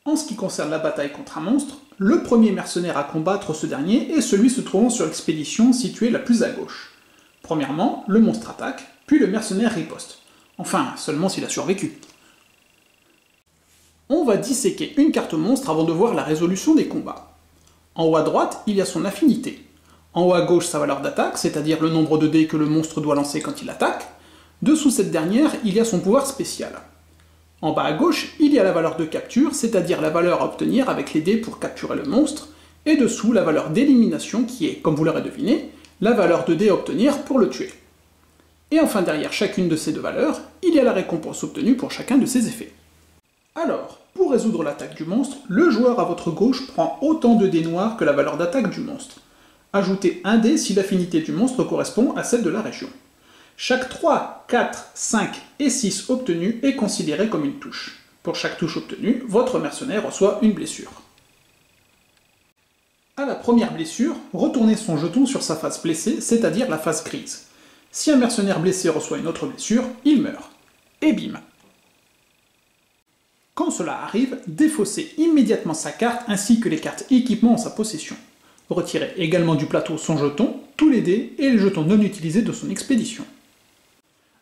En ce qui concerne la bataille contre un monstre, le premier mercenaire à combattre ce dernier est celui se trouvant sur l'expédition située la plus à gauche. Premièrement, le monstre attaque, puis le mercenaire riposte. Enfin, seulement s'il a survécu. On va disséquer une carte monstre avant de voir la résolution des combats. En haut à droite, il y a son affinité. En haut à gauche, sa valeur d'attaque, c'est-à-dire le nombre de dés que le monstre doit lancer quand il attaque. Dessous cette dernière, il y a son pouvoir spécial. En bas à gauche, il y a la valeur de capture, c'est-à-dire la valeur à obtenir avec les dés pour capturer le monstre, et dessous la valeur d'élimination qui est, comme vous l'aurez deviné, la valeur de dés à obtenir pour le tuer. Et enfin derrière chacune de ces 2 valeurs, il y a la récompense obtenue pour chacun de ces effets. Alors, pour résoudre l'attaque du monstre, le joueur à votre gauche prend autant de dés noirs que la valeur d'attaque du monstre. Ajoutez un dé si l'affinité du monstre correspond à celle de la région. Chaque 3, 4, 5 et 6 obtenus est considéré comme une touche. Pour chaque touche obtenue, votre mercenaire reçoit une blessure. À la première blessure, retournez son jeton sur sa face blessée, c'est-à-dire la face grise. Si un mercenaire blessé reçoit une autre blessure, il meurt. Et bim! Quand cela arrive, défaussez immédiatement sa carte ainsi que les cartes équipement en sa possession. Retirez également du plateau son jeton, tous les dés et les jetons non utilisés de son expédition.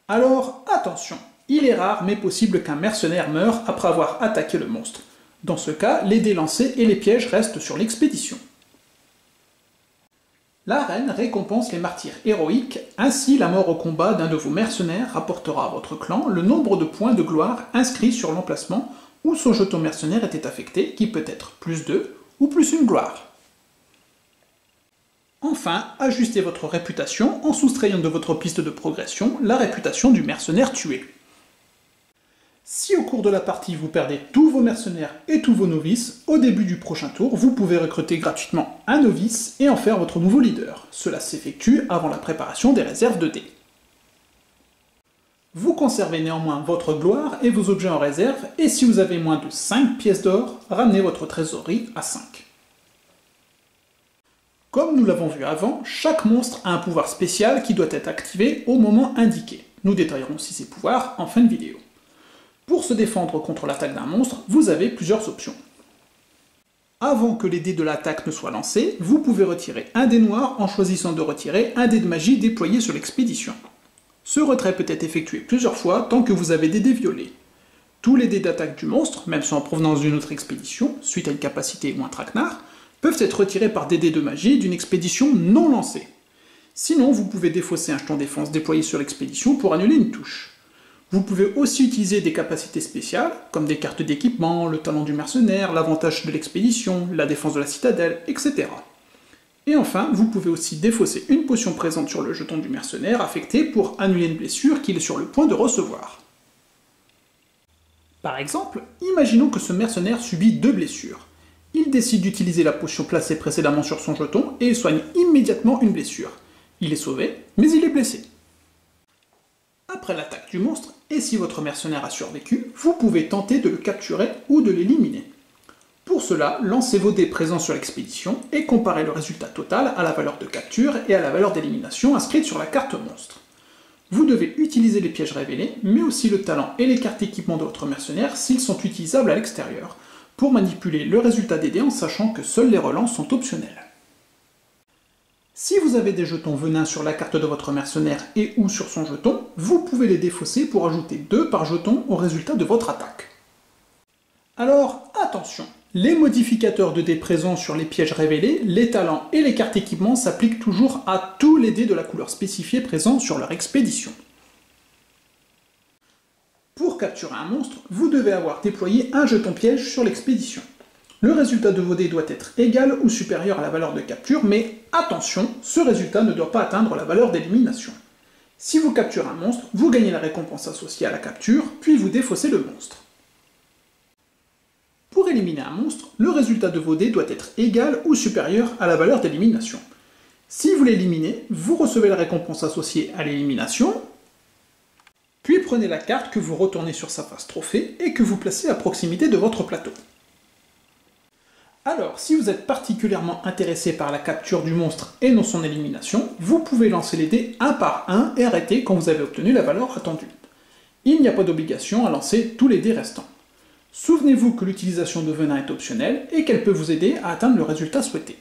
Alors, attention, il est rare mais possible qu'un mercenaire meure après avoir attaqué le monstre. Dans ce cas, les dés lancés et les pièges restent sur l'expédition. La reine récompense les martyrs héroïques, ainsi la mort au combat d'un de vos mercenaires rapportera à votre clan le nombre de points de gloire inscrits sur l'emplacement où son jeton mercenaire était affecté, qui peut être plus 2 ou plus une gloire. Enfin, ajustez votre réputation en soustrayant de votre piste de progression la réputation du mercenaire tué. Si au cours de la partie vous perdez tous vos mercenaires et tous vos novices, au début du prochain tour, vous pouvez recruter gratuitement un novice et en faire votre nouveau leader. Cela s'effectue avant la préparation des réserves de dés. Vous conservez néanmoins votre gloire et vos objets en réserve, et si vous avez moins de 5 pièces d'or, ramenez votre trésorerie à 5. Comme nous l'avons vu avant, chaque monstre a un pouvoir spécial qui doit être activé au moment indiqué. Nous détaillerons aussi ces pouvoirs en fin de vidéo. Pour se défendre contre l'attaque d'un monstre, vous avez plusieurs options. Avant que les dés de l'attaque ne soient lancés, vous pouvez retirer un dé noir en choisissant de retirer un dé de magie déployé sur l'expédition. Ce retrait peut être effectué plusieurs fois tant que vous avez des dés violets. Tous les dés d'attaque du monstre, même ceux en provenance d'une autre expédition, suite à une capacité ou un traquenard, peuvent être retirés par des dés de magie d'une expédition non lancée. Sinon, vous pouvez défausser un jeton défense déployé sur l'expédition pour annuler une touche. Vous pouvez aussi utiliser des capacités spéciales, comme des cartes d'équipement, le talent du mercenaire, l'avantage de l'expédition, la défense de la citadelle, etc. Et enfin, vous pouvez aussi défausser une potion présente sur le jeton du mercenaire affecté pour annuler une blessure qu'il est sur le point de recevoir. Par exemple, imaginons que ce mercenaire subit 2 blessures. Il décide d'utiliser la potion placée précédemment sur son jeton et soigne immédiatement une blessure. Il est sauvé, mais il est blessé. Après l'attaque du monstre, et si votre mercenaire a survécu, vous pouvez tenter de le capturer ou de l'éliminer. Pour cela, lancez vos dés présents sur l'expédition et comparez le résultat total à la valeur de capture et à la valeur d'élimination inscrite sur la carte monstre. Vous devez utiliser les pièges révélés, mais aussi le talent et les cartes équipement de votre mercenaire s'ils sont utilisables à l'extérieur, pour manipuler le résultat des dés en sachant que seuls les relances sont optionnels. Si vous avez des jetons venins sur la carte de votre mercenaire et ou sur son jeton, vous pouvez les défausser pour ajouter 2 par jeton au résultat de votre attaque. Alors attention, les modificateurs de dés présents sur les pièges révélés, les talents et les cartes équipements s'appliquent toujours à tous les dés de la couleur spécifiée présents sur leur expédition. Pour capturer un monstre, vous devez avoir déployé un jeton piège sur l'expédition. Le résultat de vos dés doit être égal ou supérieur à la valeur de capture, mais attention, ce résultat ne doit pas atteindre la valeur d'élimination. Si vous capturez un monstre, vous gagnez la récompense associée à la capture, puis vous défaussez le monstre. Pour éliminer un monstre, le résultat de vos dés doit être égal ou supérieur à la valeur d'élimination. Si vous l'éliminez, vous recevez la récompense associée à l'élimination, puis prenez la carte que vous retournez sur sa face trophée et que vous placez à proximité de votre plateau. Alors, si vous êtes particulièrement intéressé par la capture du monstre et non son élimination, vous pouvez lancer les dés un par un et arrêter quand vous avez obtenu la valeur attendue. Il n'y a pas d'obligation à lancer tous les dés restants. Souvenez-vous que l'utilisation de venin est optionnelle et qu'elle peut vous aider à atteindre le résultat souhaité.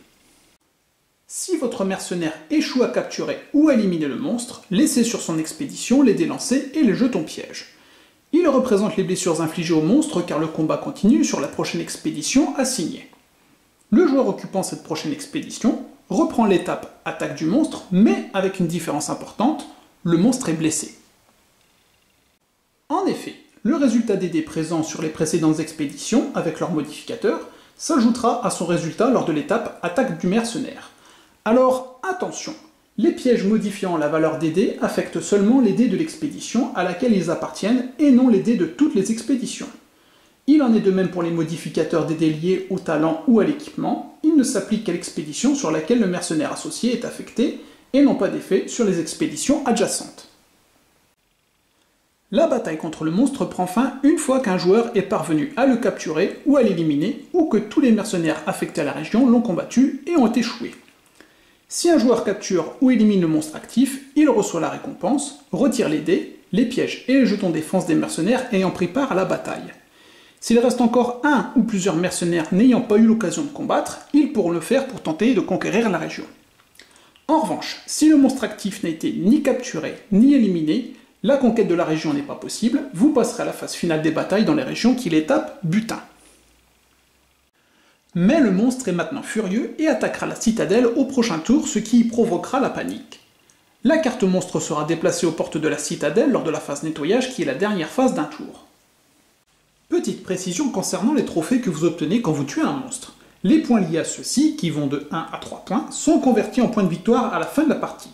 Si votre mercenaire échoue à capturer ou à éliminer le monstre, laissez sur son expédition les dés lancés et les jetons pièges. Ils représentent les blessures infligées au monstre car le combat continue sur la prochaine expédition assignée. Le joueur occupant cette prochaine expédition reprend l'étape attaque du monstre, mais avec une différence importante, le monstre est blessé. En effet, le résultat des dés présents sur les précédentes expéditions, avec leurs modificateurs, s'ajoutera à son résultat lors de l'étape attaque du mercenaire. Alors attention, les pièges modifiant la valeur des dés affectent seulement les dés de l'expédition à laquelle ils appartiennent et non les dés de toutes les expéditions. Il en est de même pour les modificateurs des dés liés au talent ou à l'équipement, ils ne s'appliquent qu'à l'expédition sur laquelle le mercenaire associé est affecté et n'ont pas d'effet sur les expéditions adjacentes. La bataille contre le monstre prend fin une fois qu'un joueur est parvenu à le capturer ou à l'éliminer, ou que tous les mercenaires affectés à la région l'ont combattu et ont échoué. Si un joueur capture ou élimine le monstre actif, il reçoit la récompense, retire les dés, les pièges et les jetons défense des mercenaires ayant pris part à la bataille. S'il reste encore un ou plusieurs mercenaires n'ayant pas eu l'occasion de combattre, ils pourront le faire pour tenter de conquérir la région. En revanche, si le monstre actif n'a été ni capturé ni éliminé, la conquête de la région n'est pas possible, vous passerez à la phase finale des batailles dans les régions qui l'étape butin. Mais le monstre est maintenant furieux et attaquera la citadelle au prochain tour, ce qui y provoquera la panique. La carte monstre sera déplacée aux portes de la citadelle lors de la phase nettoyage qui est la dernière phase d'un tour. Petite précision concernant les trophées que vous obtenez quand vous tuez un monstre. Les points liés à ceux-ci, qui vont de 1 à 3 points, sont convertis en points de victoire à la fin de la partie.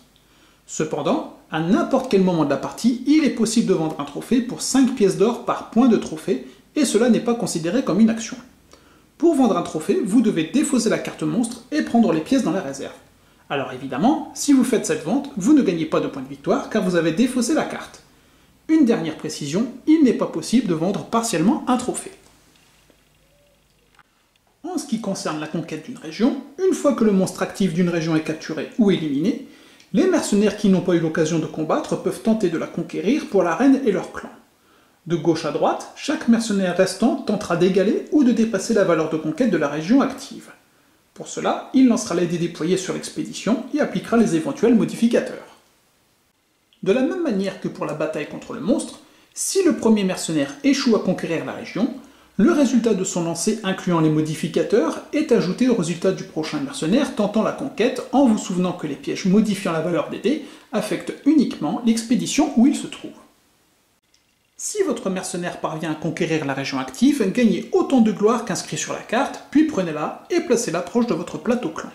Cependant, à n'importe quel moment de la partie, il est possible de vendre un trophée pour 5 pièces d'or par point de trophée, et cela n'est pas considéré comme une action. Pour vendre un trophée, vous devez défausser la carte monstre et prendre les pièces dans la réserve. Alors évidemment, si vous faites cette vente, vous ne gagnez pas de points de victoire car vous avez défaussé la carte. Une dernière précision, il n'est pas possible de vendre partiellement un trophée. En ce qui concerne la conquête d'une région, une fois que le monstre actif d'une région est capturé ou éliminé, les mercenaires qui n'ont pas eu l'occasion de combattre peuvent tenter de la conquérir pour la reine et leur clan. De gauche à droite, chaque mercenaire restant tentera d'égaler ou de dépasser la valeur de conquête de la région active. Pour cela, il lancera les dés déployés sur l'expédition et appliquera les éventuels modificateurs. De la même manière que pour la bataille contre le monstre, si le premier mercenaire échoue à conquérir la région, le résultat de son lancer incluant les modificateurs est ajouté au résultat du prochain mercenaire tentant la conquête en vous souvenant que les pièges modifiant la valeur des dés affectent uniquement l'expédition où il se trouve. Si votre mercenaire parvient à conquérir la région active, gagnez autant de gloire qu'inscrit sur la carte, puis prenez-la et placez-la proche de votre plateau clan.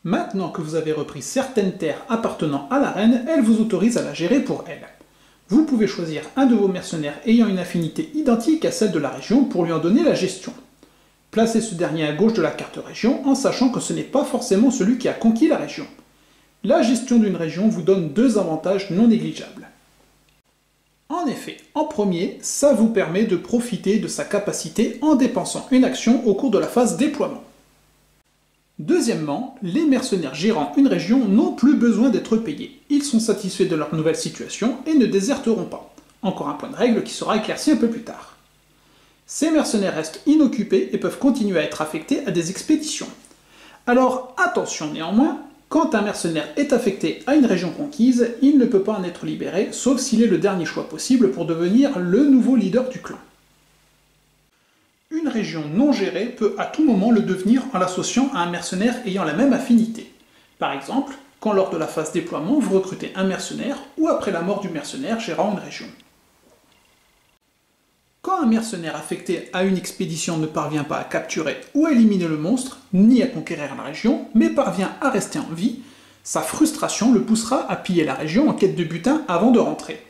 Maintenant que vous avez repris certaines terres appartenant à la reine, elle vous autorise à la gérer pour elle. Vous pouvez choisir un de vos mercenaires ayant une affinité identique à celle de la région pour lui en donner la gestion. Placez ce dernier à gauche de la carte région en sachant que ce n'est pas forcément celui qui a conquis la région. La gestion d'une région vous donne 2 avantages non négligeables. En effet, en premier, ça vous permet de profiter de sa capacité en dépensant une action au cours de la phase déploiement. Deuxièmement, les mercenaires gérant une région n'ont plus besoin d'être payés. Ils sont satisfaits de leur nouvelle situation et ne déserteront pas. Encore un point de règle qui sera éclairci un peu plus tard. Ces mercenaires restent inoccupés et peuvent continuer à être affectés à des expéditions. Alors attention néanmoins, quand un mercenaire est affecté à une région conquise, il ne peut pas en être libéré, sauf s'il est le dernier choix possible pour devenir le nouveau leader du clan. Une région non gérée peut à tout moment le devenir en l'associant à un mercenaire ayant la même affinité. Par exemple, quand lors de la phase déploiement vous recrutez un mercenaire ou après la mort du mercenaire gérant une région. Quand un mercenaire affecté à une expédition ne parvient pas à capturer ou à éliminer le monstre, ni à conquérir la région, mais parvient à rester en vie, sa frustration le poussera à piller la région en quête de butin avant de rentrer.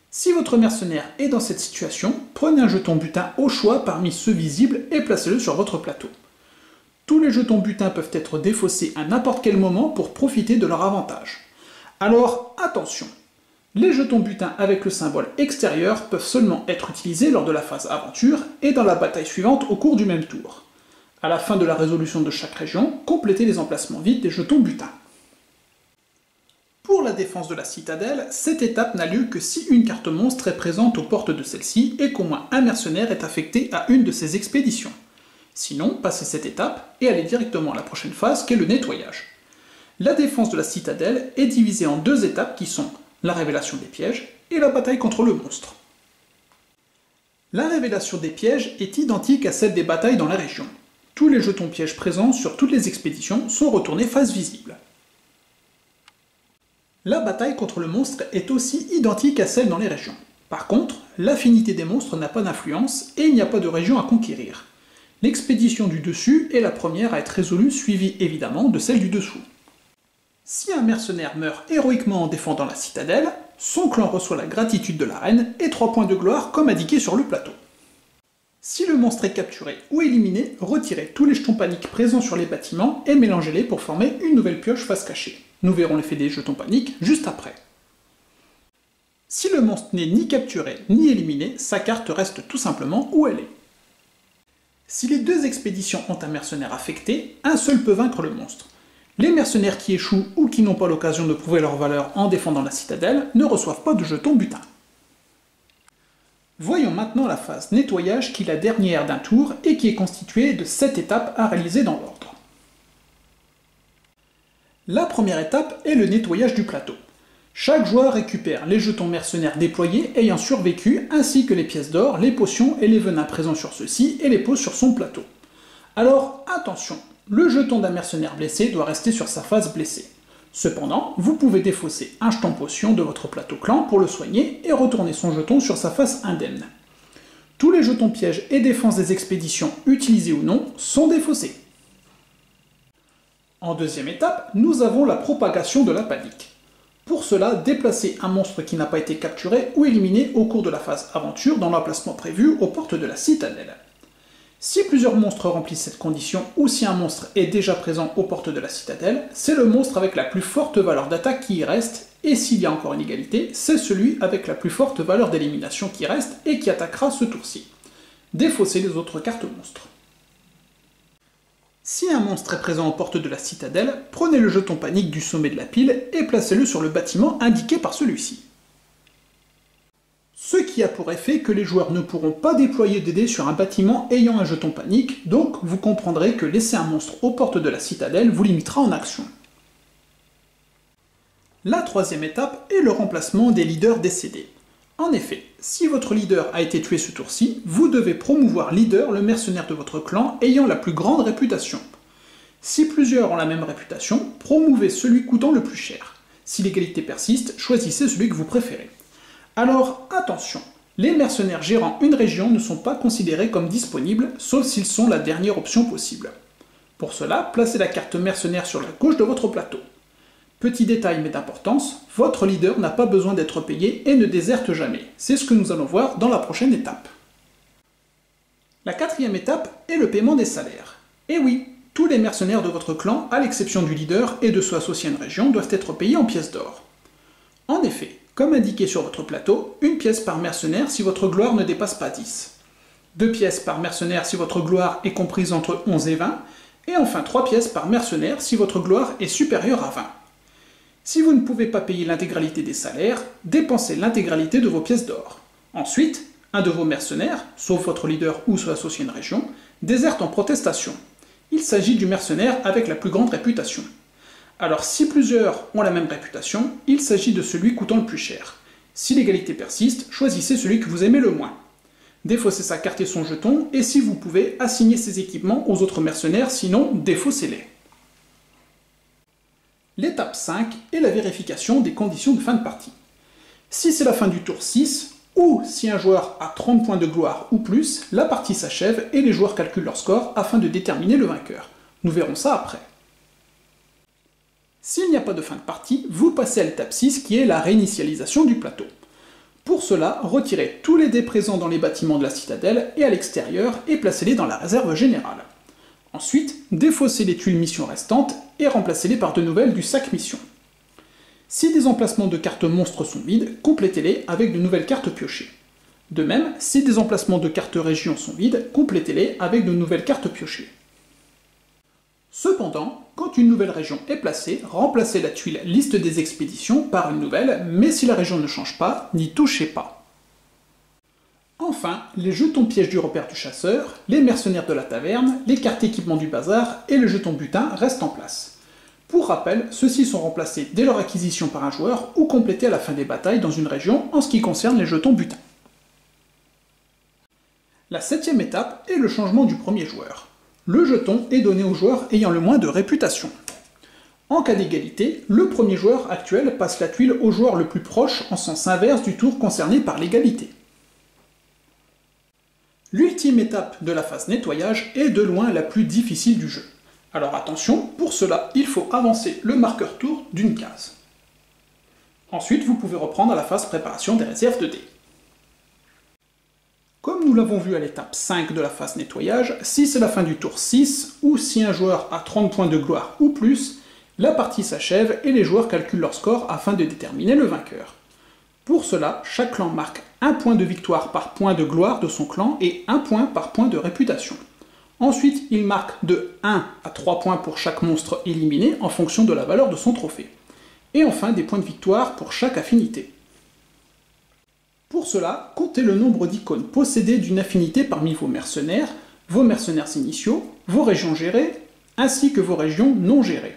Si votre mercenaire est dans cette situation, prenez un jeton butin au choix parmi ceux visibles et placez-le sur votre plateau. Tous les jetons butin peuvent être défaussés à n'importe quel moment pour profiter de leur avantage. Alors attention, les jetons butin avec le symbole extérieur peuvent seulement être utilisés lors de la phase aventure et dans la bataille suivante au cours du même tour. À la fin de la résolution de chaque région, complétez les emplacements vides des jetons butin. Pour la défense de la citadelle, cette étape n'a lieu que si une carte monstre est présente aux portes de celle-ci et qu'au moins un mercenaire est affecté à une de ces expéditions. Sinon, passez cette étape et allez directement à la prochaine phase qu'est le nettoyage. La défense de la citadelle est divisée en 2 étapes qui sont la révélation des pièges et la bataille contre le monstre. La révélation des pièges est identique à celle des batailles dans la région. Tous les jetons pièges présents sur toutes les expéditions sont retournés face visible. La bataille contre le monstre est aussi identique à celle dans les régions. Par contre, l'affinité des monstres n'a pas d'influence et il n'y a pas de région à conquérir. L'expédition du dessus est la première à être résolue, suivie évidemment de celle du dessous. Si un mercenaire meurt héroïquement en défendant la citadelle, son clan reçoit la gratitude de la reine et 3 points de gloire comme indiqué sur le plateau. Si le monstre est capturé ou éliminé, retirez tous les jetons paniques présents sur les bâtiments et mélangez-les pour former une nouvelle pioche face cachée. Nous verrons l'effet des jetons paniques juste après. Si le monstre n'est ni capturé ni éliminé, sa carte reste tout simplement où elle est. Si les deux expéditions ont un mercenaire affecté, un seul peut vaincre le monstre. Les mercenaires qui échouent ou qui n'ont pas l'occasion de prouver leur valeur en défendant la citadelle ne reçoivent pas de jetons butin. Voyons maintenant la phase nettoyage qui est la dernière d'un tour et qui est constituée de 7 étapes à réaliser dans l'ordre. La première étape est le nettoyage du plateau. Chaque joueur récupère les jetons mercenaires déployés ayant survécu ainsi que les pièces d'or, les potions et les venins présents sur ceux-ci et les pose sur son plateau. Alors attention, le jeton d'un mercenaire blessé doit rester sur sa face blessée. Cependant, vous pouvez défausser un jeton potion de votre plateau clan pour le soigner et retourner son jeton sur sa face indemne. Tous les jetons pièges et défense des expéditions, utilisés ou non, sont défaussés. En deuxième étape, nous avons la propagation de la panique. Pour cela, déplacez un monstre qui n'a pas été capturé ou éliminé au cours de la phase aventure dans l'emplacement prévu aux portes de la citadelle. Si plusieurs monstres remplissent cette condition, ou si un monstre est déjà présent aux portes de la citadelle, c'est le monstre avec la plus forte valeur d'attaque qui y reste, et s'il y a encore une égalité, c'est celui avec la plus forte valeur d'élimination qui reste et qui attaquera ce tour-ci. Défaussez les autres cartes monstres. Si un monstre est présent aux portes de la citadelle, prenez le jeton panique du sommet de la pile et placez-le sur le bâtiment indiqué par celui-ci. Ce qui a pour effet que les joueurs ne pourront pas déployer des dés sur un bâtiment ayant un jeton panique, donc vous comprendrez que laisser un monstre aux portes de la citadelle vous limitera en action. La troisième étape est le remplacement des leaders décédés. En effet, si votre leader a été tué ce tour-ci, vous devez promouvoir leader le mercenaire de votre clan ayant la plus grande réputation. Si plusieurs ont la même réputation, promouvez celui coûtant le plus cher. Si l'égalité persiste, choisissez celui que vous préférez. Alors attention, les mercenaires gérant une région ne sont pas considérés comme disponibles, sauf s'ils sont la dernière option possible. Pour cela, placez la carte mercenaire sur la gauche de votre plateau. Petit détail mais d'importance, votre leader n'a pas besoin d'être payé et ne déserte jamais. C'est ce que nous allons voir dans la prochaine étape. La quatrième étape est le paiement des salaires. Et oui, tous les mercenaires de votre clan, à l'exception du leader et de ceux associés à une région, doivent être payés en pièces d'or. En effet, comme indiqué sur votre plateau, une pièce par mercenaire si votre gloire ne dépasse pas 10. 2 pièces par mercenaire si votre gloire est comprise entre 11 et 20, et enfin 3 pièces par mercenaire si votre gloire est supérieure à 20. Si vous ne pouvez pas payer l'intégralité des salaires, dépensez l'intégralité de vos pièces d'or. Ensuite, un de vos mercenaires, sauf votre leader ou ceux associés à une région, déserte en protestation. Il s'agit du mercenaire avec la plus grande réputation. Alors si plusieurs ont la même réputation, il s'agit de celui coûtant le plus cher. Si l'égalité persiste, choisissez celui que vous aimez le moins. Défaussez sa carte et son jeton, et si vous pouvez, assignez ses équipements aux autres mercenaires, sinon défaussez-les. L'étape 5 est la vérification des conditions de fin de partie. Si c'est la fin du tour 6, ou si un joueur a 30 points de gloire ou plus, la partie s'achève et les joueurs calculent leur score afin de déterminer le vainqueur. Nous verrons ça après. S'il n'y a pas de fin de partie, vous passez à l'étape 6 qui est la réinitialisation du plateau. Pour cela, retirez tous les dés présents dans les bâtiments de la citadelle et à l'extérieur et placez-les dans la réserve générale. Ensuite, défaussez les tuiles mission restantes et remplacez-les par de nouvelles du sac mission. Si des emplacements de cartes monstres sont vides, complétez-les avec de nouvelles cartes piochées. De même, si des emplacements de cartes régions sont vides, complétez-les avec de nouvelles cartes piochées. Cependant, quand une nouvelle région est placée, remplacez la tuile liste des expéditions par une nouvelle, mais si la région ne change pas, n'y touchez pas. Enfin, les jetons pièges du repère du chasseur, les mercenaires de la taverne, les cartes équipement du bazar et le jeton butin restent en place. Pour rappel, ceux-ci sont remplacés dès leur acquisition par un joueur ou complétés à la fin des batailles dans une région en ce qui concerne les jetons butin. La 7e étape est le changement du premier joueur. Le jeton est donné au joueur ayant le moins de réputation. En cas d'égalité, le premier joueur actuel passe la tuile au joueur le plus proche en sens inverse du tour concerné par l'égalité. L'ultime étape de la phase nettoyage est de loin la plus difficile du jeu. Alors attention, pour cela, il faut avancer le marqueur tour d'une case. Ensuite, vous pouvez reprendre à la phase préparation des réserves de dés. Comme nous l'avons vu à l'étape 5 de la phase nettoyage, si c'est la fin du tour 6, ou si un joueur a 30 points de gloire ou plus, la partie s'achève et les joueurs calculent leur score afin de déterminer le vainqueur. Pour cela, chaque clan marque un point de victoire par point de gloire de son clan et un point par point de réputation. Ensuite, il marque de 1 à 3 points pour chaque monstre éliminé en fonction de la valeur de son trophée. Et enfin, des points de victoire pour chaque affinité. Pour cela, comptez le nombre d'icônes possédées d'une affinité parmi vos mercenaires initiaux, vos régions gérées, ainsi que vos régions non gérées.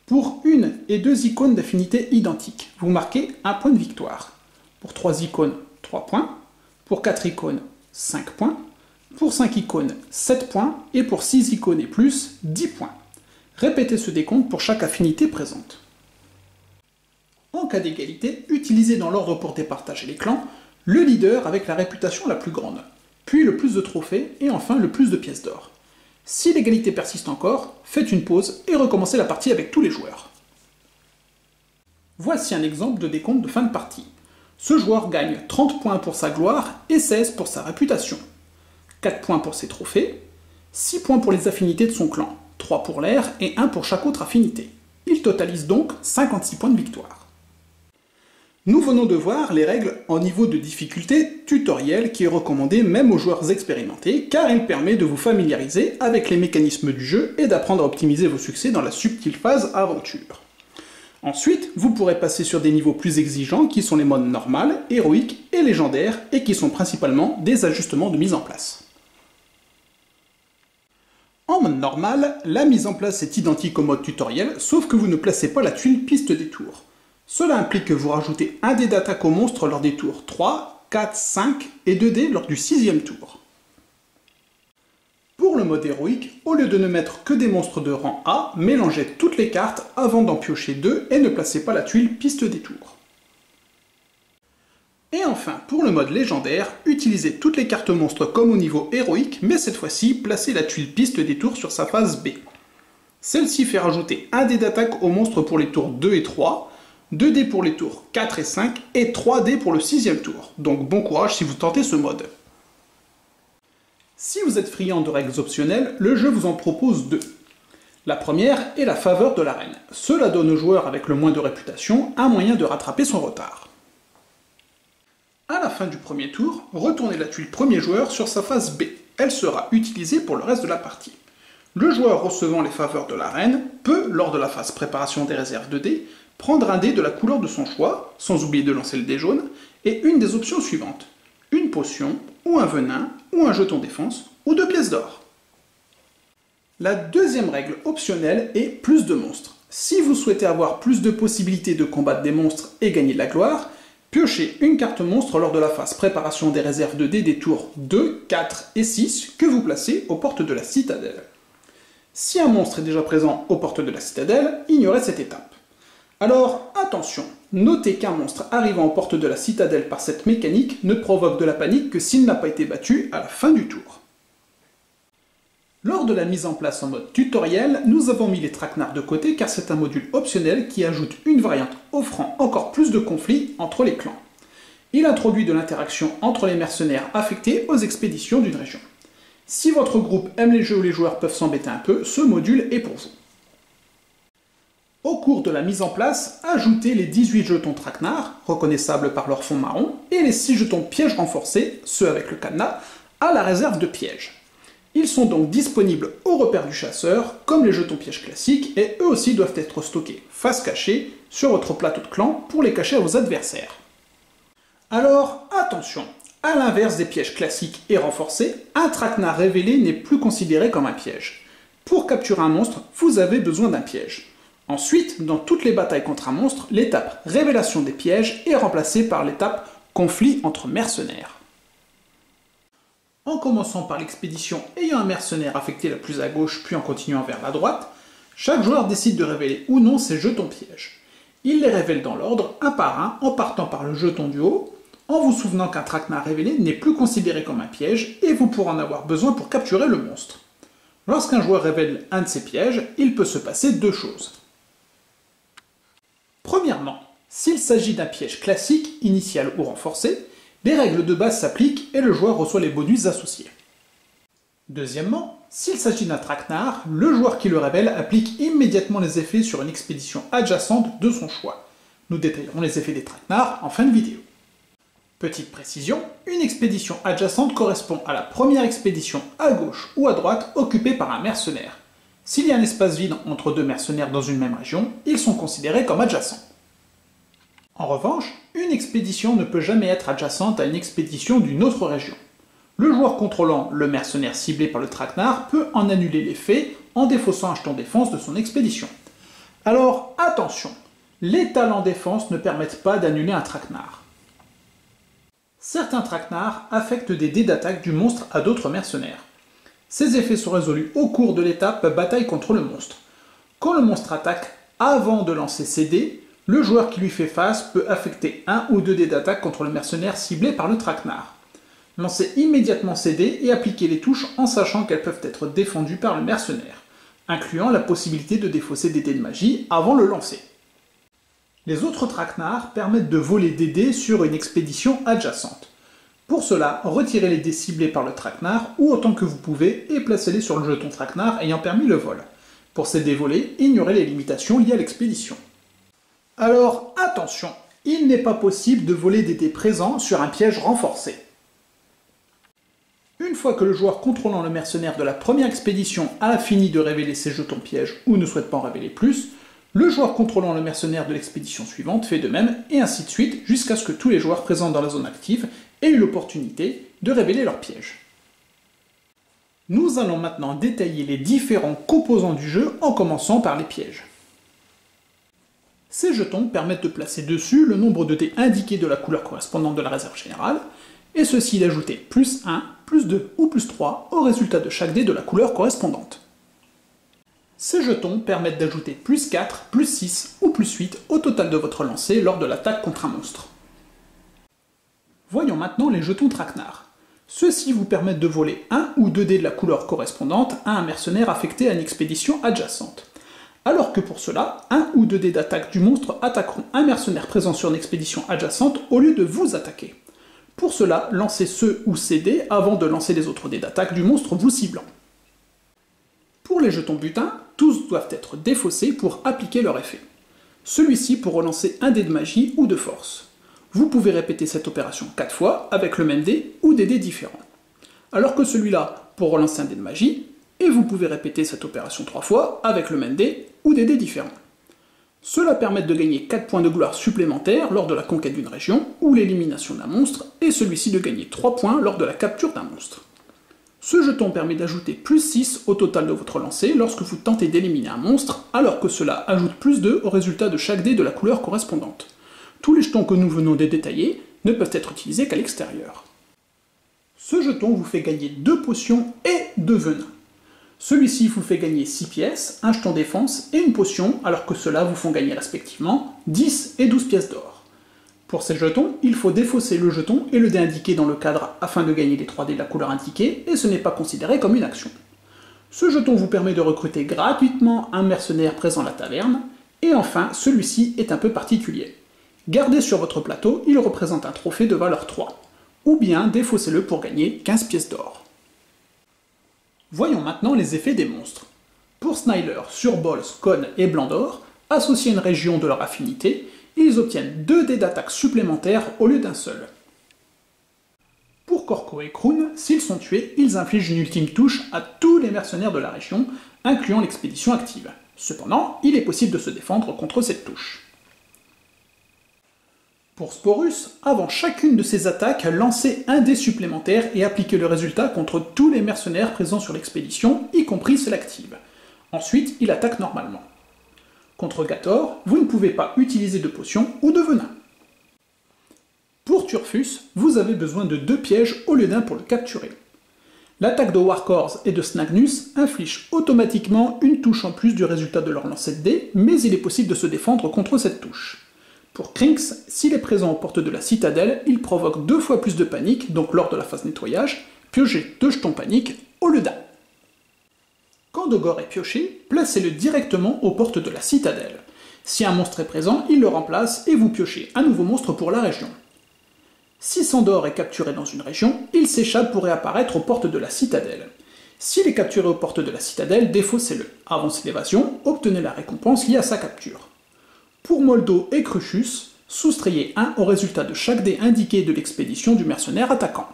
Pour une et deux icônes d'affinité identiques, vous marquez un point de victoire. Pour 3 icônes, 3 points. Pour 4 icônes, 5 points. Pour 5 icônes, 7 points. Et pour 6 icônes et plus, 10 points. Répétez ce décompte pour chaque affinité présente. En cas d'égalité, utilisez dans l'ordre pour départager les clans le leader avec la réputation la plus grande, puis le plus de trophées et enfin le plus de pièces d'or. Si l'égalité persiste encore, faites une pause et recommencez la partie avec tous les joueurs. Voici un exemple de décompte de fin de partie. Ce joueur gagne 30 points pour sa gloire et 16 pour sa réputation, 4 points pour ses trophées, 6 points pour les affinités de son clan, 3 pour l'air et 1 pour chaque autre affinité. Il totalise donc 56 points de victoire. Nous venons de voir les règles en niveau de difficulté tutoriel qui est recommandé même aux joueurs expérimentés car il permet de vous familiariser avec les mécanismes du jeu et d'apprendre à optimiser vos succès dans la subtile phase aventure. Ensuite, vous pourrez passer sur des niveaux plus exigeants qui sont les modes normal, héroïque et légendaire et qui sont principalement des ajustements de mise en place. En mode normal, la mise en place est identique au mode tutoriel sauf que vous ne placez pas la tuile piste des tours. Cela implique que vous rajoutez un dé d'attaque au monstre lors des tours 3, 4, 5 et 2 dés lors du 6e tour. Pour le mode héroïque, au lieu de ne mettre que des monstres de rang A, mélangez toutes les cartes avant d'en piocher 2 et ne placez pas la tuile piste des tours. Et enfin, pour le mode légendaire, utilisez toutes les cartes monstres comme au niveau héroïque, mais cette fois-ci, placez la tuile piste des tours sur sa phase B. Celle-ci fait rajouter un dé d'attaque au monstre pour les tours 2 et 3, 2 dés pour les tours 4 et 5 et 3 dés pour le 6e tour. Donc bon courage si vous tentez ce mode. Si vous êtes friand de règles optionnelles, le jeu vous en propose 2. La première est la faveur de l'arène. Cela donne au joueur avec le moins de réputation un moyen de rattraper son retard. À la fin du premier tour, retournez la tuile premier joueur sur sa phase B. Elle sera utilisée pour le reste de la partie. Le joueur recevant les faveurs de l'arène peut, lors de la phase préparation des réserves de dés, prendre un dé de la couleur de son choix, sans oublier de lancer le dé jaune, et une des options suivantes. Une potion, ou un venin, ou un jeton défense, ou 2 pièces d'or. La deuxième règle optionnelle est plus de monstres. Si vous souhaitez avoir plus de possibilités de combattre des monstres et gagner de la gloire, piochez une carte monstre lors de la phase préparation des réserves de dés des tours 2, 4 et 6 que vous placez aux portes de la citadelle. Si un monstre est déjà présent aux portes de la citadelle, ignorez cette étape. Alors, attention, notez qu'un monstre arrivant aux portes de la citadelle par cette mécanique ne provoque de la panique que s'il n'a pas été battu à la fin du tour. Lors de la mise en place en mode tutoriel, nous avons mis les traquenards de côté car c'est un module optionnel qui ajoute une variante offrant encore plus de conflits entre les clans. Il introduit de l'interaction entre les mercenaires affectés aux expéditions d'une région. Si votre groupe aime les jeux où les joueurs peuvent s'embêter un peu, ce module est pour vous. Au cours de la mise en place, ajoutez les 18 jetons traquenards, reconnaissables par leur fond marron, et les 6 jetons pièges renforcés, ceux avec le cadenas, à la réserve de pièges. Ils sont donc disponibles au repère du chasseur, comme les jetons pièges classiques, et eux aussi doivent être stockés face cachée sur votre plateau de clan pour les cacher à vos adversaires. Alors, attention, à l'inverse des pièges classiques et renforcés, un traquenard révélé n'est plus considéré comme un piège. Pour capturer un monstre, vous avez besoin d'un piège. Ensuite, dans toutes les batailles contre un monstre, l'étape révélation des pièges est remplacée par l'étape conflit entre mercenaires. En commençant par l'expédition ayant un mercenaire affecté la plus à gauche puis en continuant vers la droite, chaque joueur décide de révéler ou non ses jetons pièges. Il les révèle dans l'ordre, un par un, en partant par le jeton du haut, en vous souvenant qu'un traquenard révélé n'est plus considéré comme un piège et vous pourrez en avoir besoin pour capturer le monstre. Lorsqu'un joueur révèle un de ses pièges, il peut se passer 2 choses. Premièrement, s'il s'agit d'un piège classique, initial ou renforcé, les règles de base s'appliquent et le joueur reçoit les bonus associés. Deuxièmement, s'il s'agit d'un traquenard, le joueur qui le révèle applique immédiatement les effets sur une expédition adjacente de son choix. Nous détaillerons les effets des traquenards en fin de vidéo. Petite précision, une expédition adjacente correspond à la première expédition à gauche ou à droite occupée par un mercenaire. S'il y a un espace vide entre deux mercenaires dans une même région, ils sont considérés comme adjacents. En revanche, une expédition ne peut jamais être adjacente à une expédition d'une autre région. Le joueur contrôlant le mercenaire ciblé par le traquenard peut en annuler l'effet en défaussant un jeton défense de son expédition. Alors attention, les talents défense ne permettent pas d'annuler un traquenard. Certains traquenards affectent des dés d'attaque du monstre à d'autres mercenaires. Ces effets sont résolus au cours de l'étape bataille contre le monstre. Quand le monstre attaque avant de lancer ses dés, le joueur qui lui fait face peut affecter 1 ou 2 dés d'attaque contre le mercenaire ciblé par le traquenard. Lancez immédiatement ces dés et appliquez les touches en sachant qu'elles peuvent être défendues par le mercenaire, incluant la possibilité de défausser des dés de magie avant le lancer. Les autres traquenards permettent de voler des dés sur une expédition adjacente. Pour cela, retirez les dés ciblés par le traquenard ou autant que vous pouvez et placez-les sur le jeton traquenard ayant permis le vol. Pour ces dés volés, ignorez les limitations liées à l'expédition. Alors attention, il n'est pas possible de voler des dés présents sur un piège renforcé. Une fois que le joueur contrôlant le mercenaire de la première expédition a fini de révéler ses jetons pièges ou ne souhaite pas en révéler plus, le joueur contrôlant le mercenaire de l'expédition suivante fait de même, et ainsi de suite, jusqu'à ce que tous les joueurs présents dans la zone active aient eu l'opportunité de révéler leurs pièges. Nous allons maintenant détailler les différents composants du jeu en commençant par les pièges. Ces jetons permettent de placer dessus le nombre de dés indiqués de la couleur correspondante de la réserve générale, et ceci d'ajouter plus 1, plus 2 ou plus 3 au résultat de chaque dé de la couleur correspondante. Ces jetons permettent d'ajouter plus 4, plus 6 ou plus 8 au total de votre lancer lors de l'attaque contre un monstre. Voyons maintenant les jetons traquenards. Ceux-ci vous permettent de voler 1 ou 2 dés de la couleur correspondante à un mercenaire affecté à une expédition adjacente. Alors que pour cela, 1 ou 2 dés d'attaque du monstre attaqueront un mercenaire présent sur une expédition adjacente au lieu de vous attaquer. Pour cela, lancez ce ou ces dés avant de lancer les autres dés d'attaque du monstre vous ciblant. Pour les jetons butin, tous doivent être défaussés pour appliquer leur effet. Celui-ci pour relancer un dé de magie ou de force. Vous pouvez répéter cette opération 4 fois avec le même dé ou des dés différents. Alors que celui-là pour relancer un dé de magie, et vous pouvez répéter cette opération 3 fois avec le même dé ou des dés différents. Cela permet de gagner 4 points de gloire supplémentaires lors de la conquête d'une région ou l'élimination d'un monstre, et celui-ci de gagner 3 points lors de la capture d'un monstre. Ce jeton permet d'ajouter plus 6 au total de votre lancer lorsque vous tentez d'éliminer un monstre, alors que cela ajoute plus 2 au résultat de chaque dé de la couleur correspondante. Tous les jetons que nous venons de détailler ne peuvent être utilisés qu'à l'extérieur. Ce jeton vous fait gagner 2 potions et 2 venins. Celui-ci vous fait gagner 6 pièces, un jeton défense et une potion, alors que ceux-là vous font gagner respectivement 10 et 12 pièces d'or. Pour ces jetons, il faut défausser le jeton et le dé indiqué dans le cadre afin de gagner les 3 dés de la couleur indiquée, et ce n'est pas considéré comme une action. Ce jeton vous permet de recruter gratuitement un mercenaire présent à la taverne, et enfin, celui-ci est un peu particulier. Gardez sur votre plateau, il représente un trophée de valeur 3, ou bien défaussez-le pour gagner 15 pièces d'or. Voyons maintenant les effets des monstres. Pour Snyler, Surbols, Con et Blandor, associés à une région de leur affinité, ils obtiennent 2 dés d'attaque supplémentaires au lieu d'un seul. Pour Korko et Kroon, s'ils sont tués, ils infligent une ultime touche à tous les mercenaires de la région, incluant l'expédition active. Cependant, il est possible de se défendre contre cette touche. Pour Sporus, avant chacune de ses attaques, lancez un dé supplémentaire et appliquez le résultat contre tous les mercenaires présents sur l'expédition, y compris celle active. Ensuite, il attaque normalement. Contre Gator, vous ne pouvez pas utiliser de potions ou de venin. Pour Turfus, vous avez besoin de 2 pièges au lieu d'un pour le capturer. L'attaque de Warcors et de Snagnus inflige automatiquement une touche en plus du résultat de leur lancer de dés, mais il est possible de se défendre contre cette touche. Pour Krynx, s'il est présent aux portes de la citadelle, il provoque 2 fois plus de panique, donc lors de la phase nettoyage, piochez 2 jetons panique au lieu d'un. Quand Dogor est pioché, placez-le directement aux portes de la citadelle. Si un monstre est présent, il le remplace et vous piochez un nouveau monstre pour la région. Si Sandor est capturé dans une région, il s'échappe pour réapparaître aux portes de la citadelle. S'il est capturé aux portes de la citadelle, défaussez-le. Avancez l'évasion, obtenez la récompense liée à sa capture. Pour Moldo et Cruchus, soustrayez 1 au résultat de chaque dé indiqué de l'expédition du mercenaire attaquant.